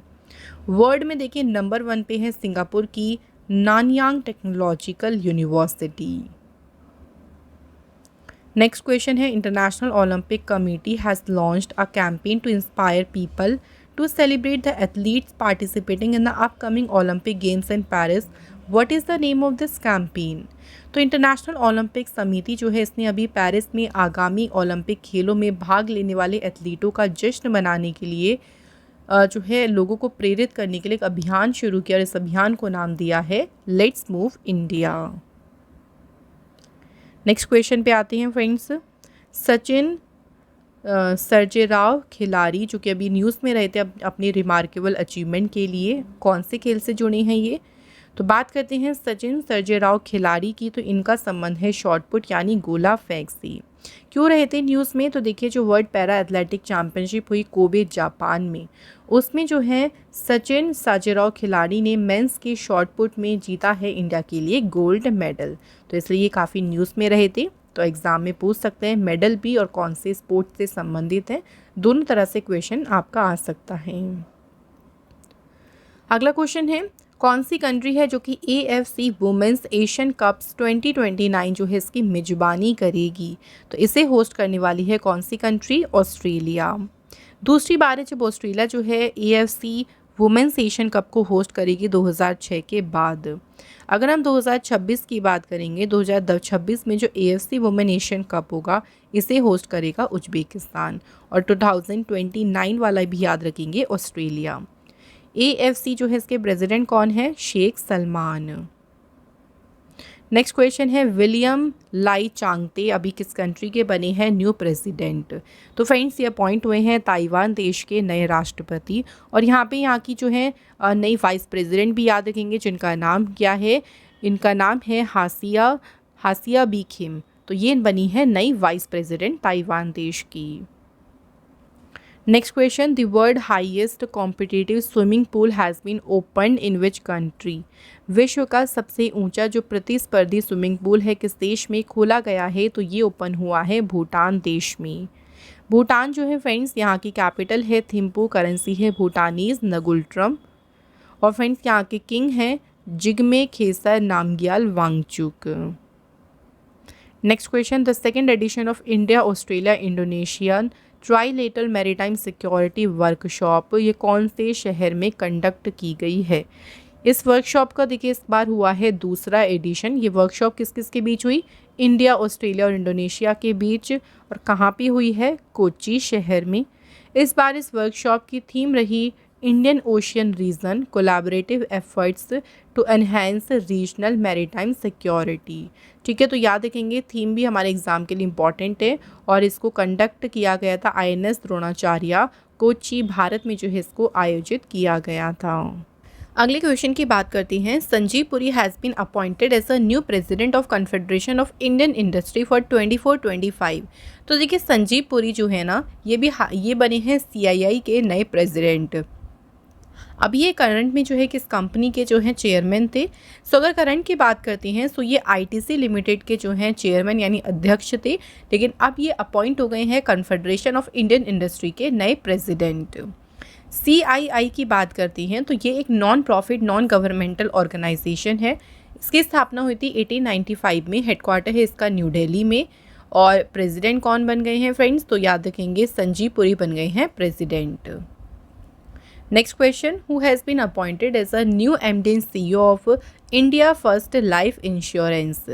A: वर्ल्ड में देखिए नंबर 1 पे है सिंगापुर की Nanyang Technological University. Next question है International Olympic Committee has launched a campaign to inspire people to celebrate the athletes participating in the upcoming Olympic games in Paris. What is the name of this campaign? तो International Olympic समिति जो है इसने अभी Paris में आगामी Olympic खेलों में भाग लेने वाले एथलीटों का जश्न मनाने के लिए जो है लोगों को प्रेरित करने के लिए एक अभियान शुरू किया और इस अभियान को नाम दिया है let's move India. Next question पे आते हैं फ्रेंड्स। सचिन सर्जेराव खिलाड़ी जो कि अभी न्यूज़ में रहे थे अपनी रिमार्केबल अचीवमेंट के लिए, कौन से खेल से जुड़े हैं ये? तो बात करते हैं सचिन सर्जेराव खिलाड़ी की, तो इनका संबंध है शॉटपुट यानी गोला फेंक से। क्यों रहे थे न्यूज़ में? तो देखिए जो वर्ल्ड पैरा एथलेटिक चैम्पियनशिप हुई कोबे जापान में, उसमें जो है सचिन सर्जेराव खिलाड़ी ने मेंस के शॉटपुट में जीता है इंडिया के लिए गोल्ड मेडल। तो इसलिए ये काफ़ी न्यूज़ में रहे थे, तो एग्ज़ाम में पूछ सकते हैं मेडल भी और कौन से स्पोर्ट्स से संबंधित है, दोनों तरह से क्वेश्चन आपका आ सकता है। अगला क्वेश्चन है कौन सी कंट्री है जो कि AFC वुमेंस एशियन कप्स 2029 जो है इसकी मेजबानी करेगी? तो इसे होस्ट करने वाली है कौन सी कंट्री? ऑस्ट्रेलिया। दूसरी बार है जब ऑस्ट्रेलिया जो है AFC वुमेंस एशियन कप को होस्ट करेगी 2006 के बाद। अगर हम 2026 की बात करेंगे, 2026 में जो AFC वुमेन एशियन कप होगा इसे होस्ट करेगा उज्बेकिस्तान, और 2029 वाला भी याद रखेंगे ऑस्ट्रेलिया। AFC जो है इसके प्रेसिडेंट कौन है? शेख सलमान। नेक्स्ट क्वेश्चन है विलियम लाई चांगते अभी किस कंट्री के बने हैं न्यू प्रेसिडेंट? तो फ्रेंड्स ये अपॉइंट हुए हैं ताइवान देश के नए राष्ट्रपति, और यहाँ पे यहाँ की जो है नई वाइस प्रेसिडेंट भी याद रखेंगे जिनका नाम क्या है? इनका नाम है हासिया बी किम। तो ये बनी है नई वाइस प्रेसिडेंट ताइवान देश की। Next question the world highest competitive swimming pool has been opened in which country? विश्व का सबसे ऊंचा जो प्रतिस्पर्धी स्विमिंग पूल है किस देश में खोला गया है? तो ये ओपन हुआ है भूटान देश में। भूटान जो है फ्रेंड्स यहाँ की कैपिटल है थिम्पू, करेंसी है भूटानीज नगुल्ट्रम, और फ्रेंड्स यहाँ के किंग हैं Jigme Khesar Namgyel Wangchuck. Next question the second edition of India Australia Indonesian trilateral maritime security workshop ये कौन से शहर में कंडक्ट की गई है? इस वर्कशॉप का देखिए इस बार हुआ है दूसरा एडिशन। ये वर्कशॉप किस किस के बीच हुई? इंडिया, ऑस्ट्रेलिया और इंडोनेशिया के बीच, और कहाँ पे हुई है? कोच्चि शहर में। इस बार इस वर्कशॉप की थीम रही Indian Ocean region collaborative efforts to enhance regional maritime security. ठीक है, तो याद रखेंगे थीम भी हमारे एग्जाम के लिए इम्पॉर्टेंट है, और इसको कंडक्ट किया गया था INS द्रोणाचार्य कोच्चि भारत में जो है इसको आयोजित किया गया था। अगले क्वेश्चन की बात करते हैं। Sanjiv Puri has been appointed as a new president of Confederation of Indian Industry for 24-25। तो देखिए संजीव पुरी जो है ना ये बने हैं CII के नए प्रेसिडेंट। अब ये करंट में जो है किस कंपनी के जो हैं चेयरमैन थे? सो अगर करंट की बात करते हैं तो ये ITC लिमिटेड के जो हैं चेयरमैन यानी अध्यक्ष थे, लेकिन अब ये अपॉइंट हो गए हैं कन्फेडरेशन ऑफ इंडियन इंडस्ट्री के नए प्रेसिडेंट। CII की बात करती हैं तो ये एक non profit non governmental organisation है। इसकी स्थापना हुई थी 1895 में, हेडक्वार्टर है इसका न्यू दिल्ली में, और प्रेसिडेंट कौन बन गए हैं फ्रेंड्स? तो याद रखेंगे संजीव पुरी बन गए हैं president. Next question who has been appointed as a new MD and CEO of India First Life Insurance?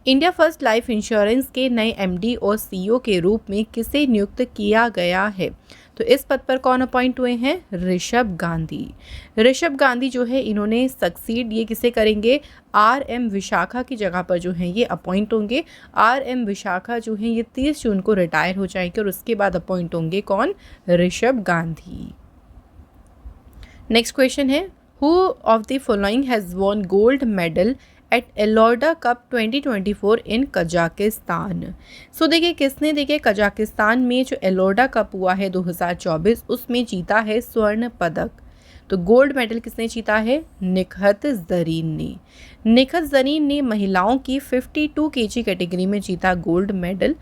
A: India First Life Insurance के नए एमडी और सीईओ के रूप में किसे नियुक्त किया गया है? तो इस पद पर कौन अपॉइंट हुए हैं? ऋषभ गांधी। ऋषभ गांधी जो है इन्होंने सक्सीड ये किसे करेंगे? आर.एम. विशाखा की जगह पर जो है ये अपॉइंट होंगे। आर.एम. विशाखा जो है ये 30 जून को रिटायर हो जाएंगे और उसके बाद अपॉइंट होंगे कौन? ऋषभ गांधी। नेक्स्ट क्वेश्चन है, who of the following has won gold medal at Elorda cup 2024 in Kazakhstan? So देखिए किसने देखिए कजाकिस्तान में जो एलोर्डा कप हुआ है 2024 उसमें जीता है स्वर्ण पदक। तो गोल्ड मेडल किसने जीता है? निखत जरीन ने। निखत जरीन ने महिलाओं की 52 केजी कैटेगरी में जीता गोल्ड मेडल।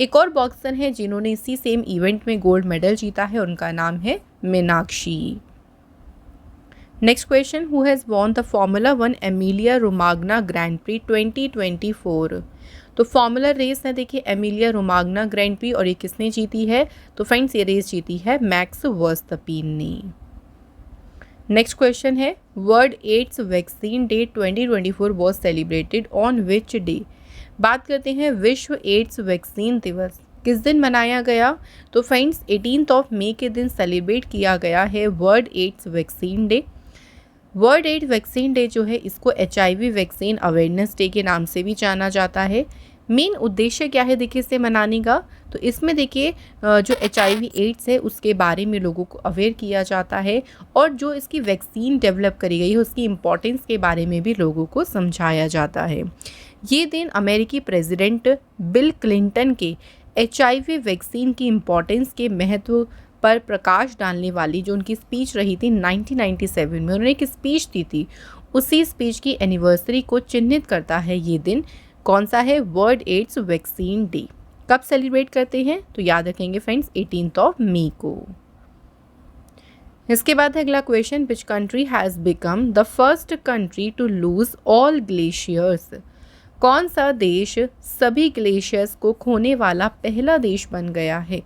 A: एक और बॉक्सर है जिन्होंने इसी सेम इवेंट में गोल्ड मेडल जीता है, उनका नाम है Meenakshi. Next question, who has won the Formula 1 Emilia Romagna grand Prix 2024? तो फॉर्मूला रेस है देखिए एमिलिया रोमाग्ना ग्रैंड प्री और ये किसने जीती है? तो फ्रेंड्स ये रेस जीती है मैक्स वर्स्टपेन ने। नेक्स्ट क्वेश्चन है, World AIDS Vaccine Day 2024 was celebrated on which day? बात करते हैं विश्व एड्स वैक्सीन दिवस किस दिन मनाया गया? तो फ्रेंड्स 18 मई के दिन सेलिब्रेट किया गया है World AIDS Vaccine Day. World AIDS Vaccine Day जो है इसको HIV वैक्सीन अवेयरनेस डे के नाम से भी जाना जाता है। मेन उद्देश्य क्या है देखिए इसे मनाने का? तो इसमें देखिए जो HIV एड्स है उसके बारे में लोगों को अवेयर किया जाता है और जो इसकी वैक्सीन डेवलप करी गई है उसकी इम्पोर्टेंस के बारे में भी लोगों को समझाया जाता है। ये दिन अमेरिकी प्रेसिडेंट बिल क्लिंटन के HIV वैक्सीन की इम्पोर्टेंस के महत्व पर प्रकाश डालने वाली जो उनकी स्पीच रही थी 1997 में, उन्होंने एक स्पीच दी थी, उसी स्पीच की एनिवर्सरी को चिन्हित करता है ये दिन। कौन सा है? World AIDS Vaccine Day. कब सेलिब्रेट करते हैं? तो याद रखेंगे फ्रेंड्स 18 मई को। इसके बाद है अगला question, which country has become the first country to lose all glaciers? कौन सा देश सभी ग्लेशियर्स को खोने वाला पहला देश बन गया है?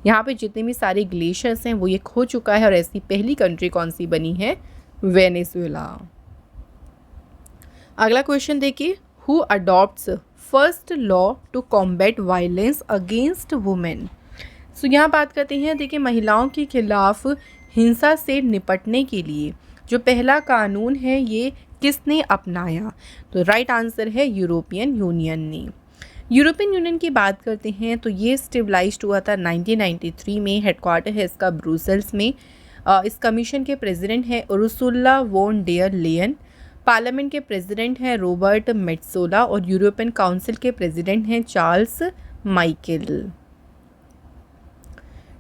A: यहाँ पे जितने भी सारे ग्लेशियर्स हैं वो ये खो चुका है और ऐसी पहली कंट्री कौन सी बनी है? वेनेजुएला। अगला क्वेश्चन देखिए, who adopts first law to combat violence against women? So यहाँ बात करते हैं देखिए महिलाओं के खिलाफ हिंसा से निपटने के लिए जो पहला कानून है ये किसने अपनाया? तो राइट आंसर है यूरोपियन यूनियन ने। यूरोपियन यूनियन की बात करते हैं तो ये स्टेबलाइज्ड हुआ था 1993 में, हेडक्वार्टर है इसका ब्रुसेल्स में। इस कमीशन के प्रेसिडेंट हैं उर्सुला वोन डेयर लेयन, पार्लियामेंट के प्रेसिडेंट हैं रॉबर्ट मेट्सोला और यूरोपियन काउंसिल के प्रेसिडेंट हैं चार्ल्स माइकेल।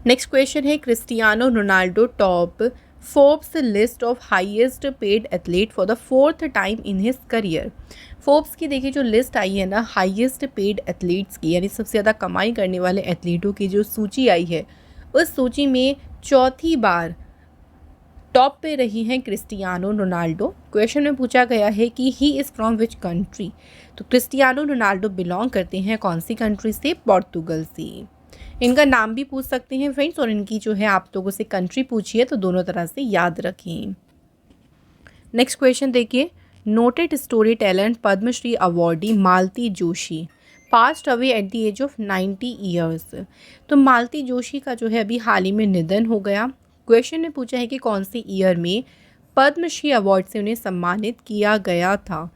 A: नेक्स्ट क्वेश्चन है, Cristiano Ronaldo top Forbes list of highest paid athlete for the 4th time in his career. Forbes की देखिए जो लिस्ट आई है ना हाईएस्ट पेड एथलीट्स की, यानी सबसे ज़्यादा कमाई करने वाले एथलीटों की जो सूची आई है उस सूची में चौथी बार टॉप पे रही हैं क्रिस्टियानो रोनाल्डो। क्वेश्चन में पूछा गया है कि he is from which country? तो क्रिस्टियानो रोनाल्डो बिलोंग करते हैं कौन सी कंट्री से? पोर्तुगल से। इनका नाम भी पूछ सकते हैं फ्रेंड्स और इनकी जो है आप लोगों से कंट्री पूछी है तो दोनों तरह से याद रखें। नेक्स्ट क्वेश्चन देखिए, noted story talent Padma Shri awardee Malati Joshi passed away at the age of 90 years. तो मालती जोशी का जो है अभी हाल ही में निधन हो गया। क्वेश्चन ने पूछा है कि कौन सी ईयर में पद्मश्री अवार्ड से उन्हें सम्मानित किया गया था?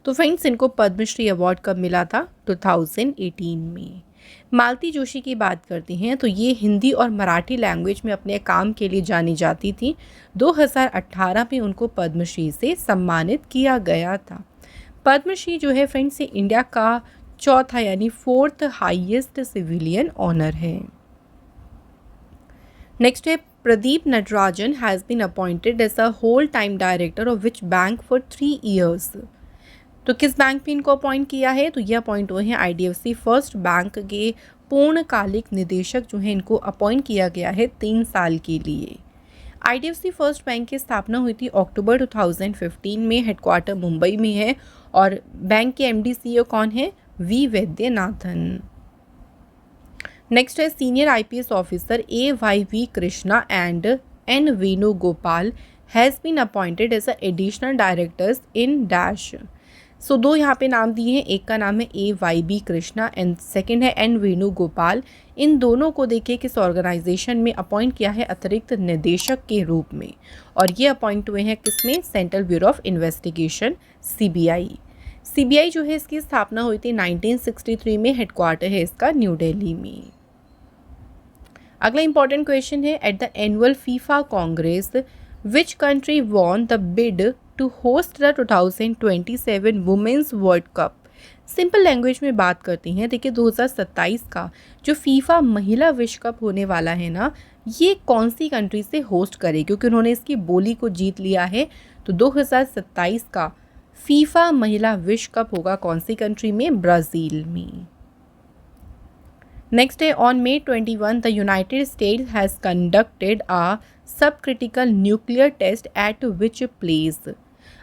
A: तो फ्रेंड्स इनको पद्मश्री अवार्ड कब मिला था? 2018 में। मालती जोशी की बात करते हैं तो ये हिंदी और मराठी लैंग्वेज में अपने काम के लिए जानी जाती थी। 2018 में उनको पद्मश्री से सम्मानित किया गया था। पद्मश्री जो है फ्रेंड्स ये इंडिया का चौथा यानी 4th हाईएस्ट सिविलियन ऑनर है। नेक्स्ट है, Pradeep Natarajan has been appointed as a whole time director of which bank for 3 years। तो किस बैंक पे इनको अपॉइंट किया है? तो ये अपॉइंट हुए हैं IDFC फर्स्ट बैंक के पूर्णकालिक निदेशक जो है इनको अपॉइंट किया गया है 3 साल के लिए। IDFC फर्स्ट बैंक की स्थापना हुई थी अक्टूबर 2015 में, हेडक्वार्टर मुंबई में है और बैंक के MD CEO कौन है? V वैद्यनाथन। नेक्स्ट है, senior IPS officer AYV Krishna and N Venugopal has been appointed as additional directors in dash. So दो यहाँ पे नाम दिए हैं, एक का नाम है AYB कृष्णा एंड सेकंड है N वेणुगोपाल। इन दोनों को देखिए किस ऑर्गेनाइजेशन में अपॉइंट किया है अतिरिक्त निदेशक के रूप में, और ये अपॉइंट हुए हैं किसमें, central bureau of investigation CBI। CBI जो है इसकी स्थापना हुई थी 1963 में, हेडक्वार्टर है इसका न्यू दिल्ली में। अगला इंपॉर्टेंट क्वेश्चन है, at the annual FIFA Congress which country won the bid to host the 2027 women's World Cup. Simple language में बात करती हैं, देखिए 2027 का जो फीफा महिला विश्व कप होने वाला है ना, ये कौन सी कंट्री से होस्ट करे, क्योंकि उन्होंने इसकी बोली को जीत लिया है। तो 2027 का फीफा महिला विश्व कप होगा कौन सी कंट्री में, ब्राज़ील में। नेक्स्ट है, on May 21 the United States has conducted a subcritical nuclear test at which place.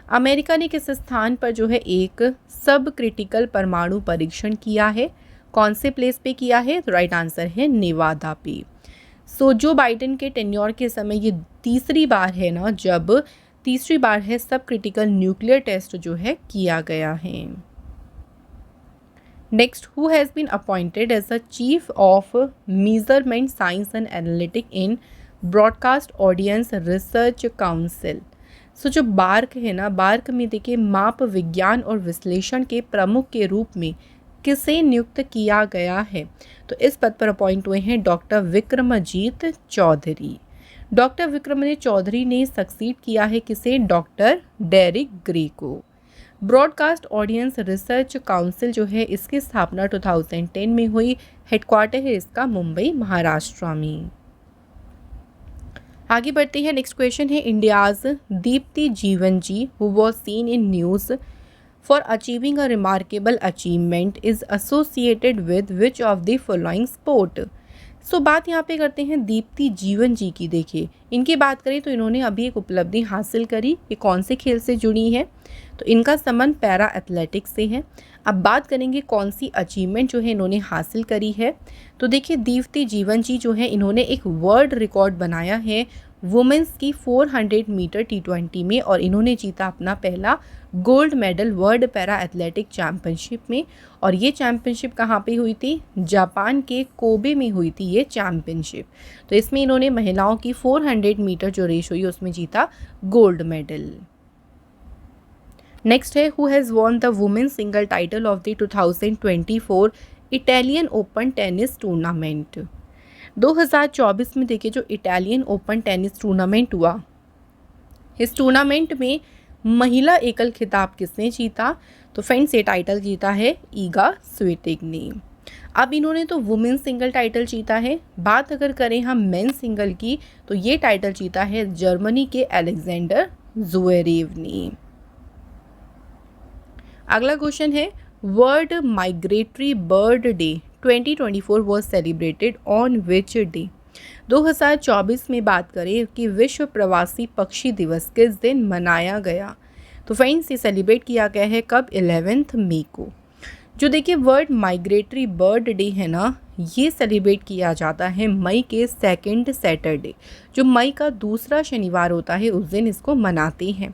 A: America ने किस स्थान पर जो है एक सब क्रिटिकल परमाणु परीक्षण किया है, कौन से प्लेस पे किया है, तो राइट आंसर है नेवादा पे। सो जो बाइडेन के टेन्योर के समय ये तीसरी बार है ना, जब तीसरी बार है सब क्रिटिकल न्यूक्लियर टेस्ट जो है किया गया है। Next, who has been appointed as the chief of measurement science and analytic in broadcast audience research council. So जो बार्क है ना, बार्क में देखिए माप विज्ञान और विश्लेषण के प्रमुख के रूप में किसे नियुक्त किया गया है, तो इस पद पर अपॉइंट हुए हैं डॉक्टर विक्रमजीत चौधरी। डॉक्टर विक्रमजीत चौधरी ने सक्सीड किया है किसे, डॉक्टर डेरिक ग्रे को। ब्रॉडकास्ट ऑडियंस रिसर्च काउंसिल जो है इसकी स्थापना 2010 में हुई, हेडक्वार्टर है इसका मुंबई महाराष्ट्र में। आगे बढ़ते हैं, नेक्स्ट क्वेश्चन है, India's Deepti Jeevanji who was seen in news for achieving a remarkable achievement is associated with which of the following sport. So बात यहाँ पे करते हैं दीप्ति जीवन जी की। देखिए इनकी बात करें तो इन्होंने अभी एक उपलब्धि हासिल करी, ये कौन से खेल से जुड़ी है, तो इनका संबंध पैरा एथलेटिक्स से है। अब बात करेंगे कौन सी अचीवमेंट जो है इन्होंने हासिल करी है, तो देखिए दीप्ति जीवन जी जो है इन्होंने एक वर्ल्ड रिकॉर्ड बनाया है वुमेंस की 400 मीटर T20 में, और इन्होंने जीता अपना पहला gold medal world para athletic championship में। और ये चैम्पियनशिप कहाँ पे हुई थी, जापान के कोबे में हुई थी ये चैम्पियनशिप। तो इसमें इन्होंने महिलाओं की 400 मीटर जो रेस हुई उसमें जीता गोल्ड मेडल। नेक्स्ट है, who has won the women single title of the 2024 Italian open tennis tournament. 2024 में देखिए जो इटालियन ओपन टेनिस टूर्नामेंट हुआ, इस टूर्नामेंट में महिला एकल खिताब किसने जीता, तो फ्रेंड्स ये टाइटल जीता है ईगा स्विएटेक ने। अब इन्होंने तो वुमेन सिंगल टाइटल जीता है, बात अगर करें हम मेन सिंगल की तो ये टाइटल जीता है जर्मनी के अलेक्जेंडर ज़्वेरेव ने। अगला क्वेश्चन है, world migratory bird day 2024 was celebrated on which day. 2024 में बात करें कि विश्व प्रवासी पक्षी दिवस किस दिन मनाया गया, तो फ्रेंड्स ये सेलिब्रेट किया गया है कब, 11 मई को। जो देखिए वर्ल्ड माइग्रेटरी बर्ड डे है ना, ये सेलिब्रेट किया जाता है मई के सेकंड सैटरडे, जो मई का दूसरा शनिवार होता है उस दिन इसको मनाते हैं।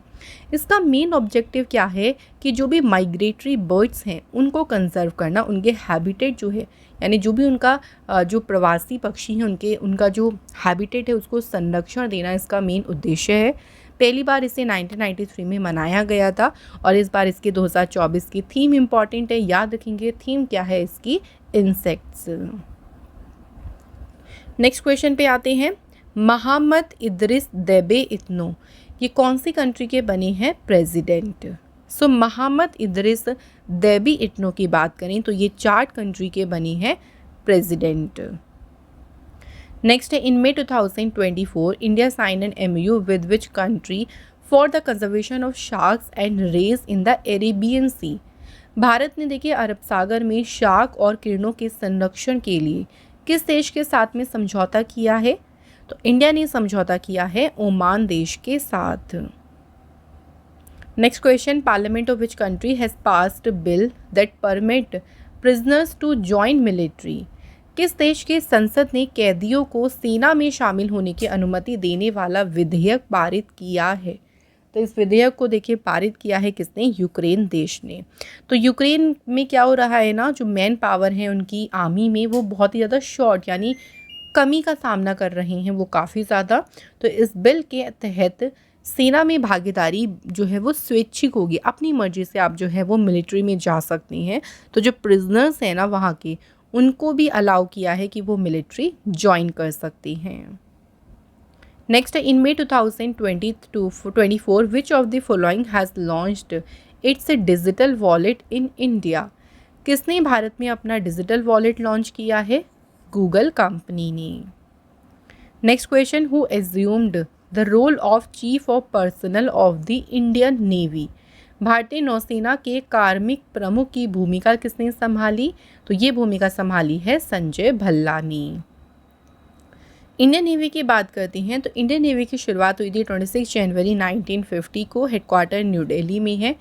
A: इसका मेन ऑब्जेक्टिव क्या है कि जो भी माइग्रेटरी बर्ड्स हैं उनको कंजर्व करना, उनके हैबिटेट जो है यानी जो भी उनका जो प्रवासी पक्षी हैं उनका जो हैबिटेट है उसको संरक्षण देना इसका मेन उद्देश्य है। पहली बार इसे 1993 में मनाया गया था, और इस बार इसकी 2024 की थीम इम्पॉर्टेंट है, याद रखेंगे थीम क्या है इसकी, इंसेक्ट्स। नेक्स्ट क्वेश्चन पे आते हैं, मोहम्मद इदरिस देबे इत्नो ये कौन सी कंट्री के बने हैं प्रेसिडेंट। सो मोहम्मद इदरिस देबी इत्नो की बात करें तो ये 4 कंट्री के बने हैं प्रेसिडेंट। नेक्स्ट है, in May 2024 India sign an MOU with which country for the conservation of sharks and rays in the Arabian sea. Bharat ने देखिए अरब सागर में शार्क और किरणों के संरक्षण के लिए किस देश के साथ में समझौता किया है, तो इंडिया ने समझौता किया है ओमान देश के साथ। Next question, parliament of which country has passed bill that permit prisoners to join military. किस देश के संसद ने कैदियों को सेना में शामिल होने की अनुमति देने वाला विधेयक पारित किया है, तो इस विधेयक को देखिए पारित किया है किसने, यूक्रेन देश ने। तो यूक्रेन में क्या हो रहा है ना, जो मैन पावर है उनकी आर्मी में वो बहुत ही ज़्यादा शॉर्ट यानी कमी का सामना कर रहे हैं वो काफ़ी ज़्यादा। तो इस बिल के तहत सेना में भागीदारी जो है वो स्वैच्छिक होगी, अपनी मर्जी से आप जो है वो मिलिट्री में जा सकती हैं। तो जो प्रिजनर्स हैं ना वहाँ के, उनको भी अलाउ किया है कि वो मिलिट्री ज्वाइन कर सकती हैं। नेक्स्ट है, in May 2024 which of the following has launched its digital wallet in India. किसने भारत में अपना डिजिटल वॉलेट लॉन्च किया है, गूगल कंपनी ने। Next question, who assumed the role of chief of personnel of the Indian Navy. भारतीय नौसेना के कार्मिक प्रमुख की भूमिका किसने संभाली, तो ये भूमिका संभाली है संजय भल्ला ने। इंडियन नेवी की बात करते हैं तो इंडियन नेवी की शुरुआत हुई थी 26 जनवरी 1950 को, हेडक्वार्टर न्यू दिल्ली में है।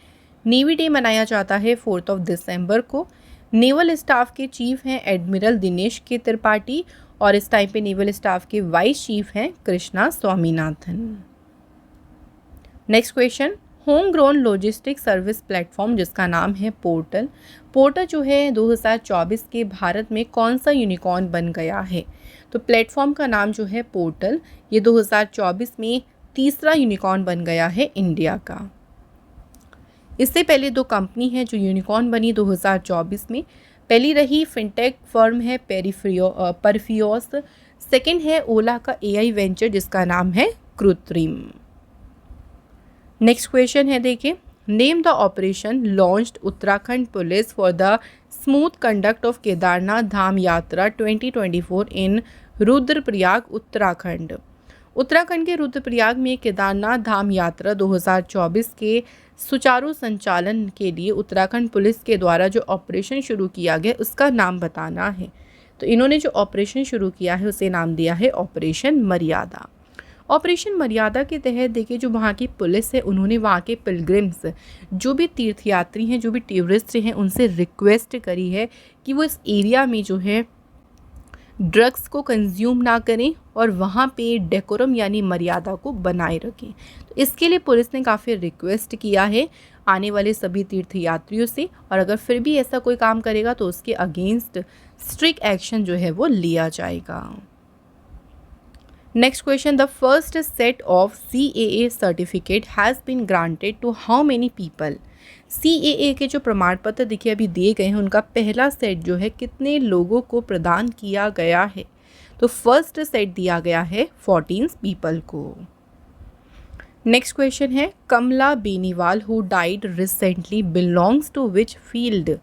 A: नेवी डे मनाया जाता है 4 दिसंबर को। नेवल स्टाफ के चीफ हैं एडमिरल दिनेश के त्रिपाठी और इस टाइम पे नेवल स्टाफ के वाइस चीफ हैं Krishna Swaminathan. Next question, home grown logistic service platform जिसका नाम है पोर्टल। पोर्टल जो है 2024 के भारत में कौन सा यूनिकॉर्न बन गया है, तो प्लेटफॉर्म का नाम जो है पोर्टल, ये 2024 में तीसरा यूनिकॉर्न बन गया है इंडिया का। इससे पहले दो कंपनी है जो यूनिकॉर्न बनी 2024 में। पहली रही फिनटेक फर्म है परफियोस, सेकंड है ओला का एआई वेंचर जिसका नाम है कृत्रिम। नेक्स्ट क्वेश्चन है देखिए, name the operation launched Uttarakhand police for the smooth conduct of Kedarnath Dham Yatra 2024 इन रुद्रप्रयाग उत्तराखंड। उत्तराखंड के रुद्रप्रयाग में केदारनाथ धाम यात्रा 2024 के सुचारू संचालन के लिए उत्तराखंड पुलिस के द्वारा जो ऑपरेशन शुरू किया गया उसका नाम बताना है। तो इन्होंने जो ऑपरेशन शुरू किया है उसे नाम दिया है ऑपरेशन मर्यादा। ऑपरेशन मर्यादा के तहत देखिए जो वहाँ की पुलिस है उन्होंने वहाँ के पिलग्रिम्स, जो भी तीर्थयात्री हैं, जो भी टूरिस्ट हैं, उनसे रिक्वेस्ट करी है कि वो इस एरिया में जो है ड्रग्स को कंज्यूम ना करें और वहाँ पे डेकोरम यानी मर्यादा को बनाए रखें। तो इसके लिए पुलिस ने काफ़ी रिक्वेस्ट किया है आने वाले सभी तीर्थयात्रियों से, और अगर फिर भी ऐसा कोई काम करेगा तो उसके अगेंस्ट स्ट्रिक्ट एक्शन जो है वो लिया जाएगा। Next question, the first set of CAA certificate has been granted to how many people. CAA के जो प्रमाण पत्र देखिए अभी दिए गए हैं उनका पहला सेट जो है कितने लोगों को प्रदान किया गया है, तो फर्स्ट सेट दिया गया है 14 पीपल को। नेक्स्ट क्वेश्चन है, Kamla Beniwal who died recently belongs to which field.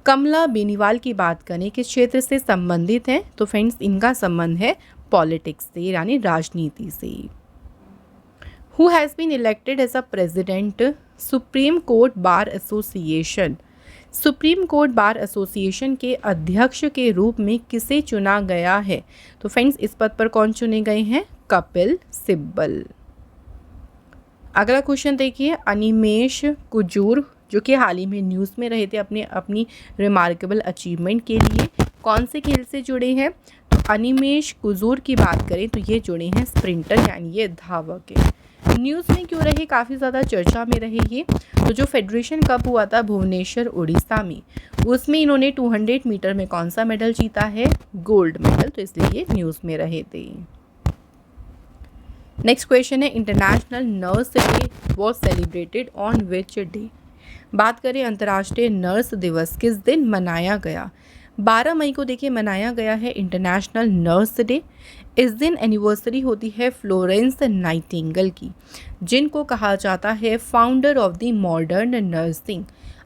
A: Kamla Beniwal की बात करें किस क्षेत्र से संबंधित हैं, तो फ्रेंड्स इनका संबंध है पॉलिटिक्स से यानी राजनीति से। Who has been elected as a president Supreme Court Bar Association. Supreme Court Bar Association के अध्यक्ष के रूप में किसे चुना गया है, तो फ्रेंड्स इस पद पर कौन चुने गए हैं, कपिल सिब्बल। अगला क्वेश्चन देखिए, अनिमेश कुजूर जो कि हाल ही में न्यूज़ में रहे थे अपनी रिमार्केबल अचीवमेंट के लिए, कौन से खेल से जुड़े हैं, तो अनिमेश कुजूर की बात करें तो ये जुड़े हैं स्प्रिंटर यानी ये धावक है। न्यूज़ में क्यों रहे, काफ़ी ज़्यादा चर्चा में रहे ये, तो जो फेडरेशन कप हुआ था भुवनेश्वर उड़ीसा में, उसमें इन्होंने 200 मीटर में कौन सा मेडल जीता है, गोल्ड मेडल, तो इसलिए ये न्यूज़ में रहे थे। नेक्स्ट क्वेश्चन है, international nurse day was celebrated on which day. बात करें अंतर्राष्ट्रीय नर्स दिवस किस दिन मनाया गया, 12 मई को देखिए मनाया गया है इंटरनेशनल नर्स डे। इस दिन एनिवर्सरी होती है फ्लोरेंस नाइटिंगेल की, जिनको कहा जाता है founder of the modern nursing.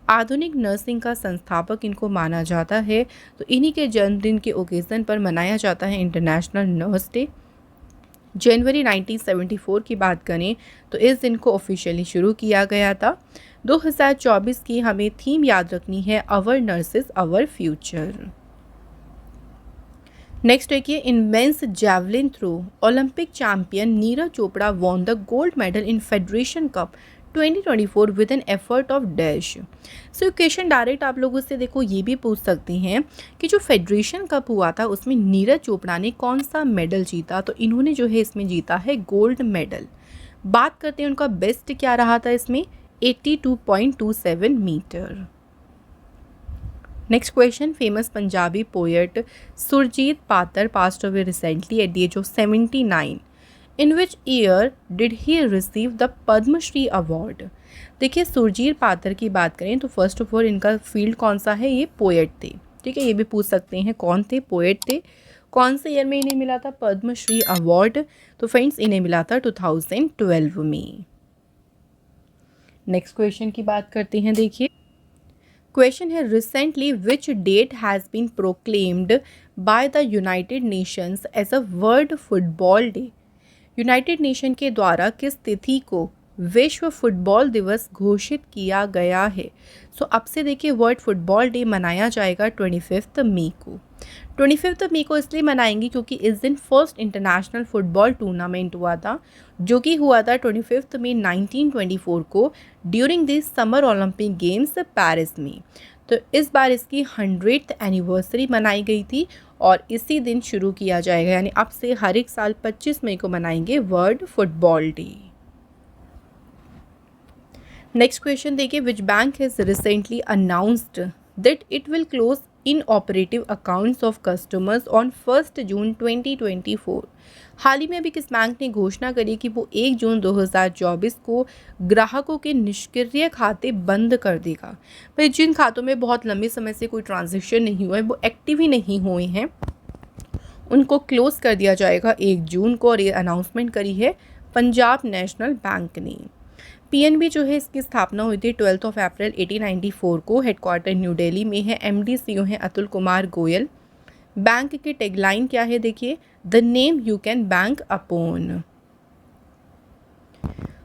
A: आधुनिक नर्सिंग का संस्थापक इनको माना जाता है, तो इन्हीं के जन्मदिन के ओकेज़न पर मनाया जाता है इंटरनेशनल नर्स डे। जनवरी 1974 की बात करें तो इस दिन को ऑफिशियली शुरू किया गया था। 2024 की हमें थीम याद रखनी है, our nurses our future. Next देखिए, in men's javelin throw Olympic champion Neeraj Chopra won the gold medal in federation cup 2024 with an effort of dash. So question direct आप लोगों से देखो ये भी पूछ सकते हैं कि जो फेडरेशन कप हुआ था उसमें नीरज चोपड़ा ने कौन सा मेडल जीता, तो इन्होंने जो है इसमें जीता है गोल्ड मेडल। बात करते हैं उनका बेस्ट क्या रहा था इसमें, 82.27 metre. Next question, famous Punjabi poet Surjit Patar passed away recently at the age of 79। In which year did he receive the Padma Shri award. देखिए सुरजीत पातर की बात करें तो फर्स्ट ऑफ ऑल इनका फील्ड कौन सा है, ये पोएट थे, ठीक है, ये भी पूछ सकते हैं कौन थे, पोएट थे। कौन से ईयर में इन्हें मिला था पद्मश्री अवार्ड, तो फ्रेंड्स इन्हें मिला था 2012 में। नेक्स्ट क्वेश्चन की बात करते हैं, देखिए क्वेश्चन है recently which date has been proclaimed by the United Nations as a World football Day. United Nation के द्वारा किस तिथि को विश्व फुटबॉल दिवस घोषित किया गया है। सो अब से देखिए वर्ल्ड फुटबॉल डे मनाया जाएगा 25 मई को। 25 मई को इसलिए मनाएंगे क्योंकि इस दिन फर्स्ट इंटरनेशनल फुटबॉल टूर्नामेंट हुआ था, जो कि हुआ था 25 मई 1924 को during the summer Olympic games Paris में। तो इस बार इसकी 100th एनिवर्सरी मनाई गई थी और इसी दिन शुरू किया जाएगा, यानी अब से हर एक साल 25 मई को मनाएंगे world football day. Next question देखिए, which bank has recently announced that it will close inoperative accounts of customers on 1 June 2024। हाल ही में अभी किस बैंक ने घोषणा करी कि वो 1 जून 2024 को ग्राहकों के निष्क्रिय खाते बंद कर देगा। भाई जिन खातों में बहुत लंबे समय से कोई ट्रांजैक्शन नहीं हुआ है, वो एक्टिव ही नहीं हुए हैं, उनको क्लोज कर दिया जाएगा 1 जून को, और ये अनाउंसमेंट करी है पंजाब नेशनल बैंक ने। पीएनबी जो है इसकी स्थापना हुई थी 12 अप्रैल 1894 को, हेडक्वार्टर न्यू दिल्ली में है, एमडी सीईओ हैं अतुल कुमार गोयल। बैंक की टैगलाइन क्या है, देखिए the name you can bank upon.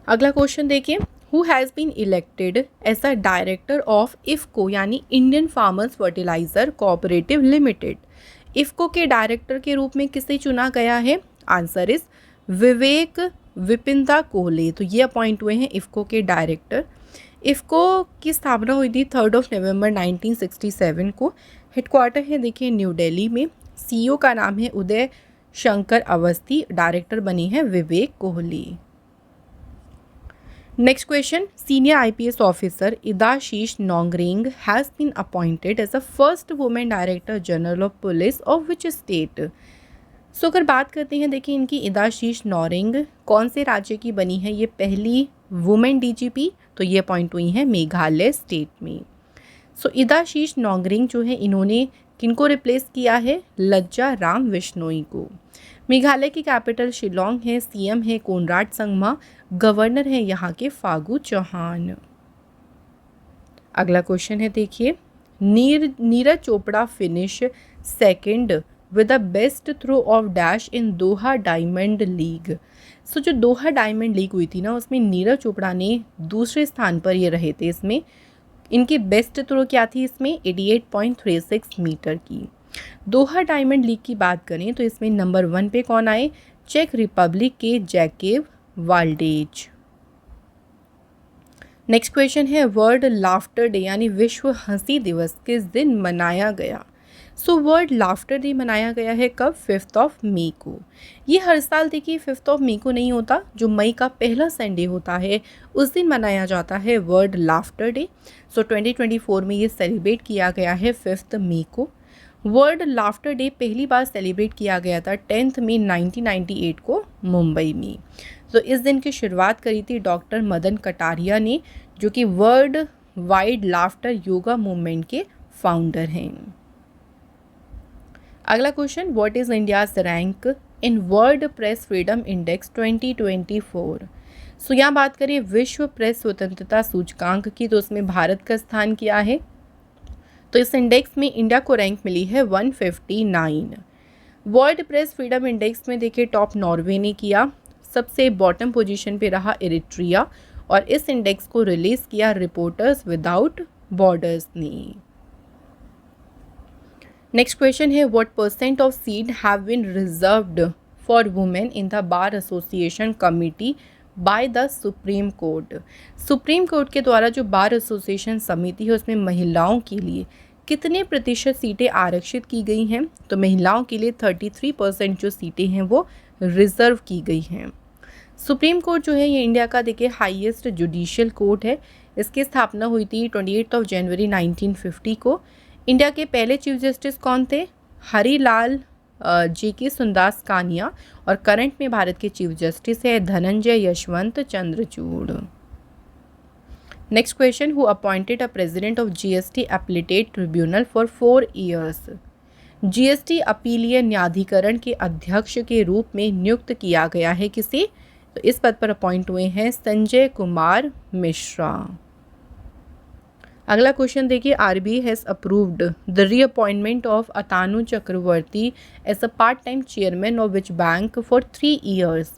A: अगला क्वेश्चन देखिए, who has been elected as a director of IFFCO यानी Indian farmers fertiliser cooperative limited. IFFCO के डायरेक्टर के रूप में किसे चुना गया है, आंसर इज विवेक विपिंदा कोहले। तो ये अपॉइंट हुए हैं इफ्को के डायरेक्टर। इफ्को की स्थापना हुई थी 3 नवंबर 1967 को, हेडक्वार्टर है देखिए न्यू दिल्ली में, सीईओ का नाम है उदय शंकर अवस्थी, डायरेक्टर बनी है Vivek Kohli. Next question, senior IPS officer Idashisha Nongrang has been appointed as a first women director general of police of which state. So अगर बात करते हैं देखिए इनकी इदाशीष नोंगरिंग कौन से राज्य की बनी है, ये पहली वुमेन डीजीपी, तो ये अपॉइंट हुई हैं मेघालय स्टेट में। सो इदाशीष नोंगरिंग जो है इन्होंने किनको रिप्लेस किया है, लज्जा राम विश्नोई को। मेघालय की कैपिटल शिलोंग है, सीएम है कोनराड संगमा, गवर्नर है यहाँ के फागू चौहान। अगला क्वेश्चन है देखिए, Neeraj Chopra finish second with the best throw of dash in Doha diamond league. So जो दोहा डायमंड लीग हुई थी ना, उसमें नीरज चोपड़ा ने दूसरे स्थान पर ये रहे थे। इसमें इनकी बेस्ट थ्रो क्या थी, इसमें 88.36 मीटर की। दोहा डायमंड लीग की बात करें तो इसमें नंबर 1 पे कौन आए, चेक रिपब्लिक के जैकेव वाल्डेज। नेक्स्ट क्वेश्चन है, वर्ल्ड लाफ्टर डे यानी विश्व हंसी दिवस किस दिन मनाया गया। सो वर्ल्ड लाफ्टर डे मनाया गया है कब, 5 मई को। ये हर साल देखिए 5 मई को नहीं होता, जो मई का पहला संडे होता है उस दिन मनाया जाता है वर्ल्ड लाफ्टर डे। सो 2024 में ये सेलिब्रेट किया गया है 5 मई को। वर्ल्ड लाफ्टर डे पहली बार सेलिब्रेट किया गया था 10 मई 1998 को मुंबई में। तो इस दिन की शुरुआत करी थी डॉक्टर मदन कटारिया ने, जो कि world wide laughter yoga movement के फाउंडर हैं। अगला question, what is India's rank in world press freedom index 2024। सो यहाँ बात करें विश्व प्रेस स्वतंत्रता सूचकांक की, तो उसमें भारत का स्थान क्या है, तो इस इंडेक्स में इंडिया को रैंक मिली है 159। वर्ल्ड प्रेस फ्रीडम इंडेक्स में देखिए टॉप नॉर्वे ने किया, सबसे बॉटम पोजीशन पे रहा इरिट्रिया, और इस इंडेक्स को रिलीज किया रिपोर्टर्स विदाउट बॉर्डर्स ने। नेक्स्ट क्वेश्चन है, what percent of seat have been reserved for women in the bar association committee by the Supreme Court. Supreme Court के द्वारा जो बार एसोसिएशन समिति है उसमें महिलाओं के लिए कितने प्रतिशत सीटें आरक्षित की गई हैं, तो महिलाओं के लिए 33% जो सीटें हैं वो रिजर्व की गई हैं। सुप्रीम कोर्ट जो है ये इंडिया का देखिए हाईएस्ट जुडिशियल कोर्ट है। इसकी स्थापना हुई थी 28 जनवरी 1950 को। इंडिया के पहले चीफ जस्टिस कौन थे? हरिलाल जी.के. सुंदास कानिया। और करंट में भारत के चीफ जस्टिस है Dhananjay Yashwant Chandrachud. Next question, who appointed a president of GST appellate tribunal for 4 years? GST अपीलीय न्यायाधिकरण के अध्यक्ष के रूप में नियुक्त किया गया है किसे? तो इस पद पर अपॉइंट हुए हैं संजय कुमार मिश्रा। अगला क्वेश्चन देखिए, RBI has approved the reappointment of Atanu Chakraborty as a part time chairman of which bank for 3 years?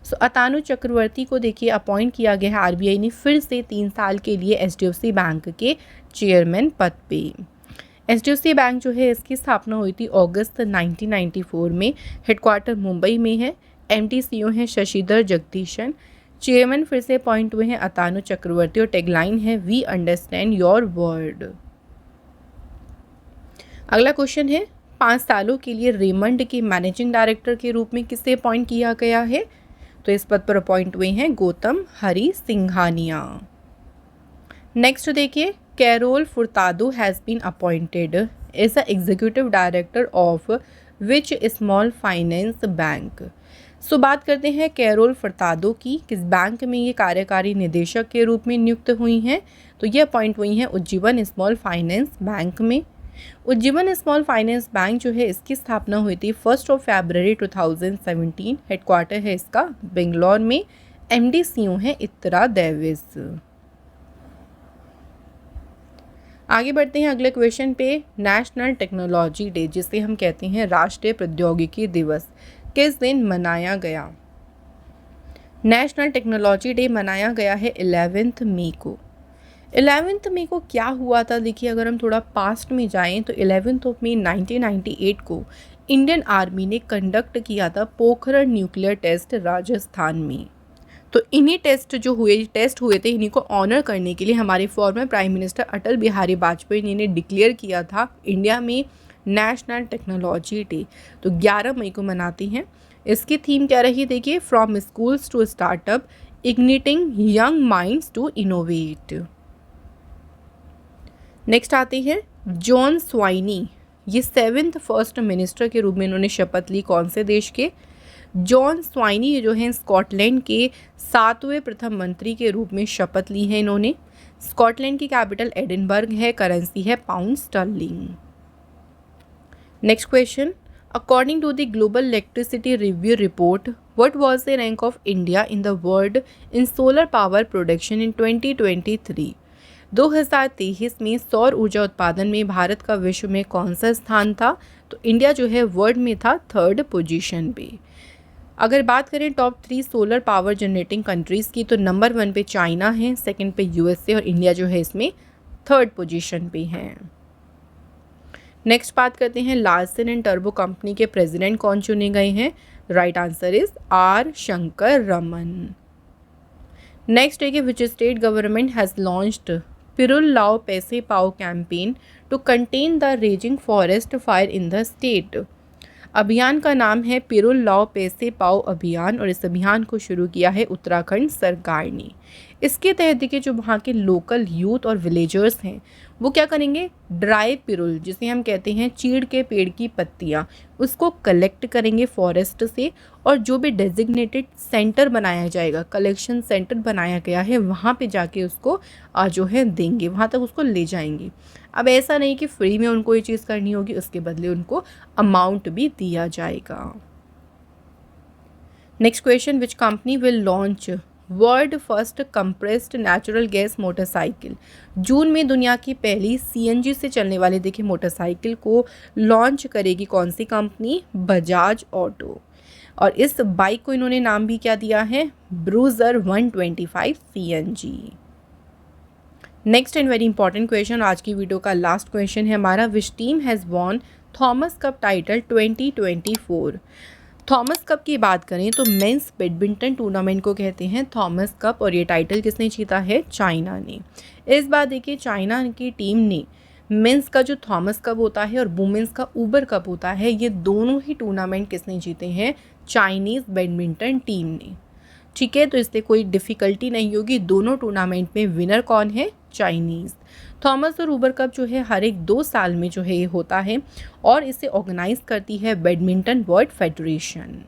A: So Atanu Chakraborty को देखिए अपॉइंट किया गया है आरबीआई ने फिर से 3 साल के लिए एचडीएफसी बैंक के चेयरमैन पद पे। एचडीएफसी बैंक जो है इसकी स्थापना हुई थी अगस्त 1994 में। हेडक्वार्टर मुंबई में है। एमडी सीईओ हैं शशिधर जगदीशन। चेयरमैन फिर से अपॉइंट हुए हैं अतानु चक्रवर्ती और टैगलाइन है वी अंडरस्टैंड योर वर्ड। अगला क्वेश्चन है, 5 सालों के लिए रेमंड के मैनेजिंग डायरेक्टर के रूप में किसे अपॉइंट किया गया है? तो इस पद पर अपॉइंट हुए हैं गौतम हरि सिंघानिया। नेक्स्ट देखिए, Carol Furtado has been appointed as a executive director of which small finance bank? So बात करते हैं कैरोल फुर्तादो की, किस बैंक में ये कार्यकारी निदेशक के रूप में नियुक्त हुई हैं? तो ये अपॉइंट हुई हैं उज्जीवन स्मॉल फाइनेंस बैंक में। उज्जीवन स्मॉल फाइनेंस बैंक जो है इसकी स्थापना हुई थी 1 फरवरी 2017। हेडक्वार्टर है इसका बेंगलोर में। एमडी सीईओ है इत्तरा डेविस। आगे बढ़ते हैं अगले क्वेश्चन पे। नेशनल टेक्नोलॉजी डे, जिसे हम कहते हैं राष्ट्रीय प्रौद्योगिकी दिवस, किस दिन मनाया गया? नेशनल टेक्नोलॉजी डे मनाया गया है 11 मई को। 11 मई को क्या हुआ था? देखिए, अगर हम थोड़ा पास्ट में जाएं तो 11 मई 1998 को इंडियन आर्मी ने कंडक्ट किया था पोखरण न्यूक्लियर टेस्ट राजस्थान में। तो इन्हीं टेस्ट हुए थे, इन्हीं को ऑनर करने के लिए हमारे former prime minister Atal Bihari Vajpayee ने डिक्लेयर किया था इंडिया में नेशनल टेक्नोलॉजी डे। तो 11 मई को मनाती हैं। इसकी थीम क्या रही? देखिए, from schools to startup igniting young minds to innovate. Next आती है जॉन स्वाइनी। ये 7th फर्स्ट मिनिस्टर के रूप में इन्होंने शपथ ली कौन से देश के? जॉन स्वाइनी जो हैं स्कॉटलैंड के 7वें प्रथम मंत्री के रूप में शपथ ली है इन्होंने। स्कॉटलैंड की कैपिटल एडिनबर्ग है। करेंसी है pound sterling. Next question, according to the Global Electricity Review report, what was the rank of India in the world in solar power production in 2023? 2023 में सौर ऊर्जा उत्पादन में भारत का विश्व में कौन सा स्थान था? तो इंडिया जो है वर्ल्ड में था 3rd पोजीशन पे। अगर बात करें top 3 solar power generating countries की, तो नंबर 1 पे चाइना है, सेकंड पे यूएसए और इंडिया जो है इसमें 3rd पोजीशन पे है। नेक्स्ट बात करते हैं लार्सन एंड टर्बो कंपनी के प्रेसिडेंट कौन चुने गए हैं? Right answer is R Shankar Raman. Next है कि which state government has launched पिरुल लाओ पैसे पाओ campaign to contain the raging forest fire in the state? अभियान का नाम है पिरुल लाओ पैसे पाओ अभियान और इस अभियान को शुरू किया है उत्तराखंड सरकार ने। इसके तहत देखिए जो वहाँ के लोकल यूथ और विलेजर्स हैं वो क्या करेंगे, ड्राई पिरुल जिसे हम कहते हैं चीड़ के पेड़ की पत्तियाँ, उसको कलेक्ट करेंगे फॉरेस्ट से और जो भी डेजिग्नेटेड सेंटर बनाया जाएगा, कलेक्शन सेंटर बनाया गया है, वहाँ पे जाके उसको जो है देंगे, वहाँ तक उसको ले जाएंगे। अब ऐसा नहीं कि फ्री में उनको ये चीज़ करनी होगी, उसके बदले उनको अमाउंट भी दिया जाएगा। Next question, which company will launch world first compressed natural gas motorcycle? जून में दुनिया की पहली सीएनजी से चलने वाली देखिए मोटरसाइकिल को लॉन्च करेगी कौन सी कंपनी? बजाज ऑटो। और इस बाइक को इन्होंने नाम भी क्या दिया है? Bruiser 125 CNG. Next and very important question, आज की वीडियो का लास्ट क्वेश्चन है हमारा, which team has won Thomas cup title 2024? Thomas cup की बात करें तो मेंस बैडमिंटन टूर्नामेंट को कहते हैं थॉमस कप और ये टाइटल किसने जीता है? चाइना ने। इस बार देखिए चाइना की टीम ने मेंस का जो थॉमस कप होता है और वुमेंस का ऊबर कप होता है, ये दोनों ही टूर्नामेंट किसने जीते हैं? चाइनीज़ बैडमिंटन टीम ने। ठीक है, तो इसलिए कोई डिफ़िकल्टी नहीं होगी। दोनों टूर्नामेंट में विनर कौन है? चाइनीज़। थॉमस और हूबर कप जो है हर एक 2 साल में जो है ये होता है और इसे ऑर्गेनाइज़ करती है badminton world federation.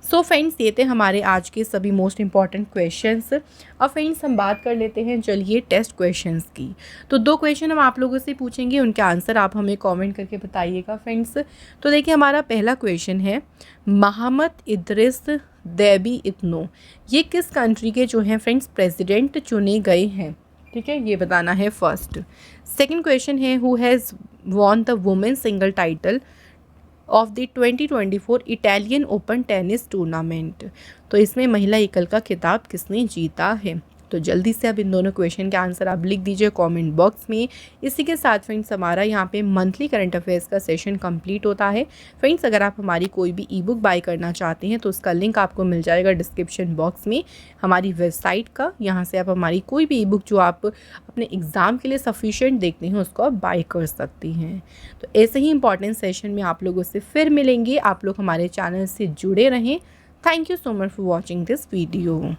A: So friends, ये थे हमारे आज के सभी मोस्ट इंपॉर्टेंट क्वेश्चंस। अब फ्रेंड्स हम बात कर लेते हैं चलिए टेस्ट क्वेश्चंस की। तो 2 क्वेश्चन हम आप लोगों से पूछेंगे, उनके आंसर आप हमें कमेंट करके बताइएगा फ्रेंड्स। तो देखिए हमारा पहला क्वेश्चन है, मोहम्मद इद्रिस देबी इत्नो ये किस कंट्री के जो हैं फ्रेंड्स प्रेसिडेंट चुने गए हैं? ठीक है, ये बताना है फर्स्ट। सेकेंड क्वेश्चन है, who has won the women single title of the 2024 Italian open tennis tournament? तो इसमें महिला एकल का खिताब किसने जीता है? तो जल्दी से अब इन दोनों क्वेश्चन के आंसर आप लिख दीजिए कमेंट बॉक्स में। इसी के साथ फ्रेंड्स हमारा यहाँ पे मंथली करंट अफेयर्स का सेशन कंप्लीट होता है। फ्रेंड्स अगर आप हमारी कोई भी ई बुक बाय करना चाहते हैं तो उसका लिंक आपको मिल जाएगा डिस्क्रिप्शन बॉक्स में हमारी वेबसाइट का। यहाँ से आप हमारी कोई भी ई बुक जो आप अपने एग्ज़ाम के लिए सफिशिएंट देखते हैं उसको आप बाय कर सकती हैं। तो ऐसे ही इंपॉर्टेंट सेशन में आप लोगों से फिर मिलेंगे। आप लोग हमारे चैनल से जुड़े रहें। Thank you so much for watching this video.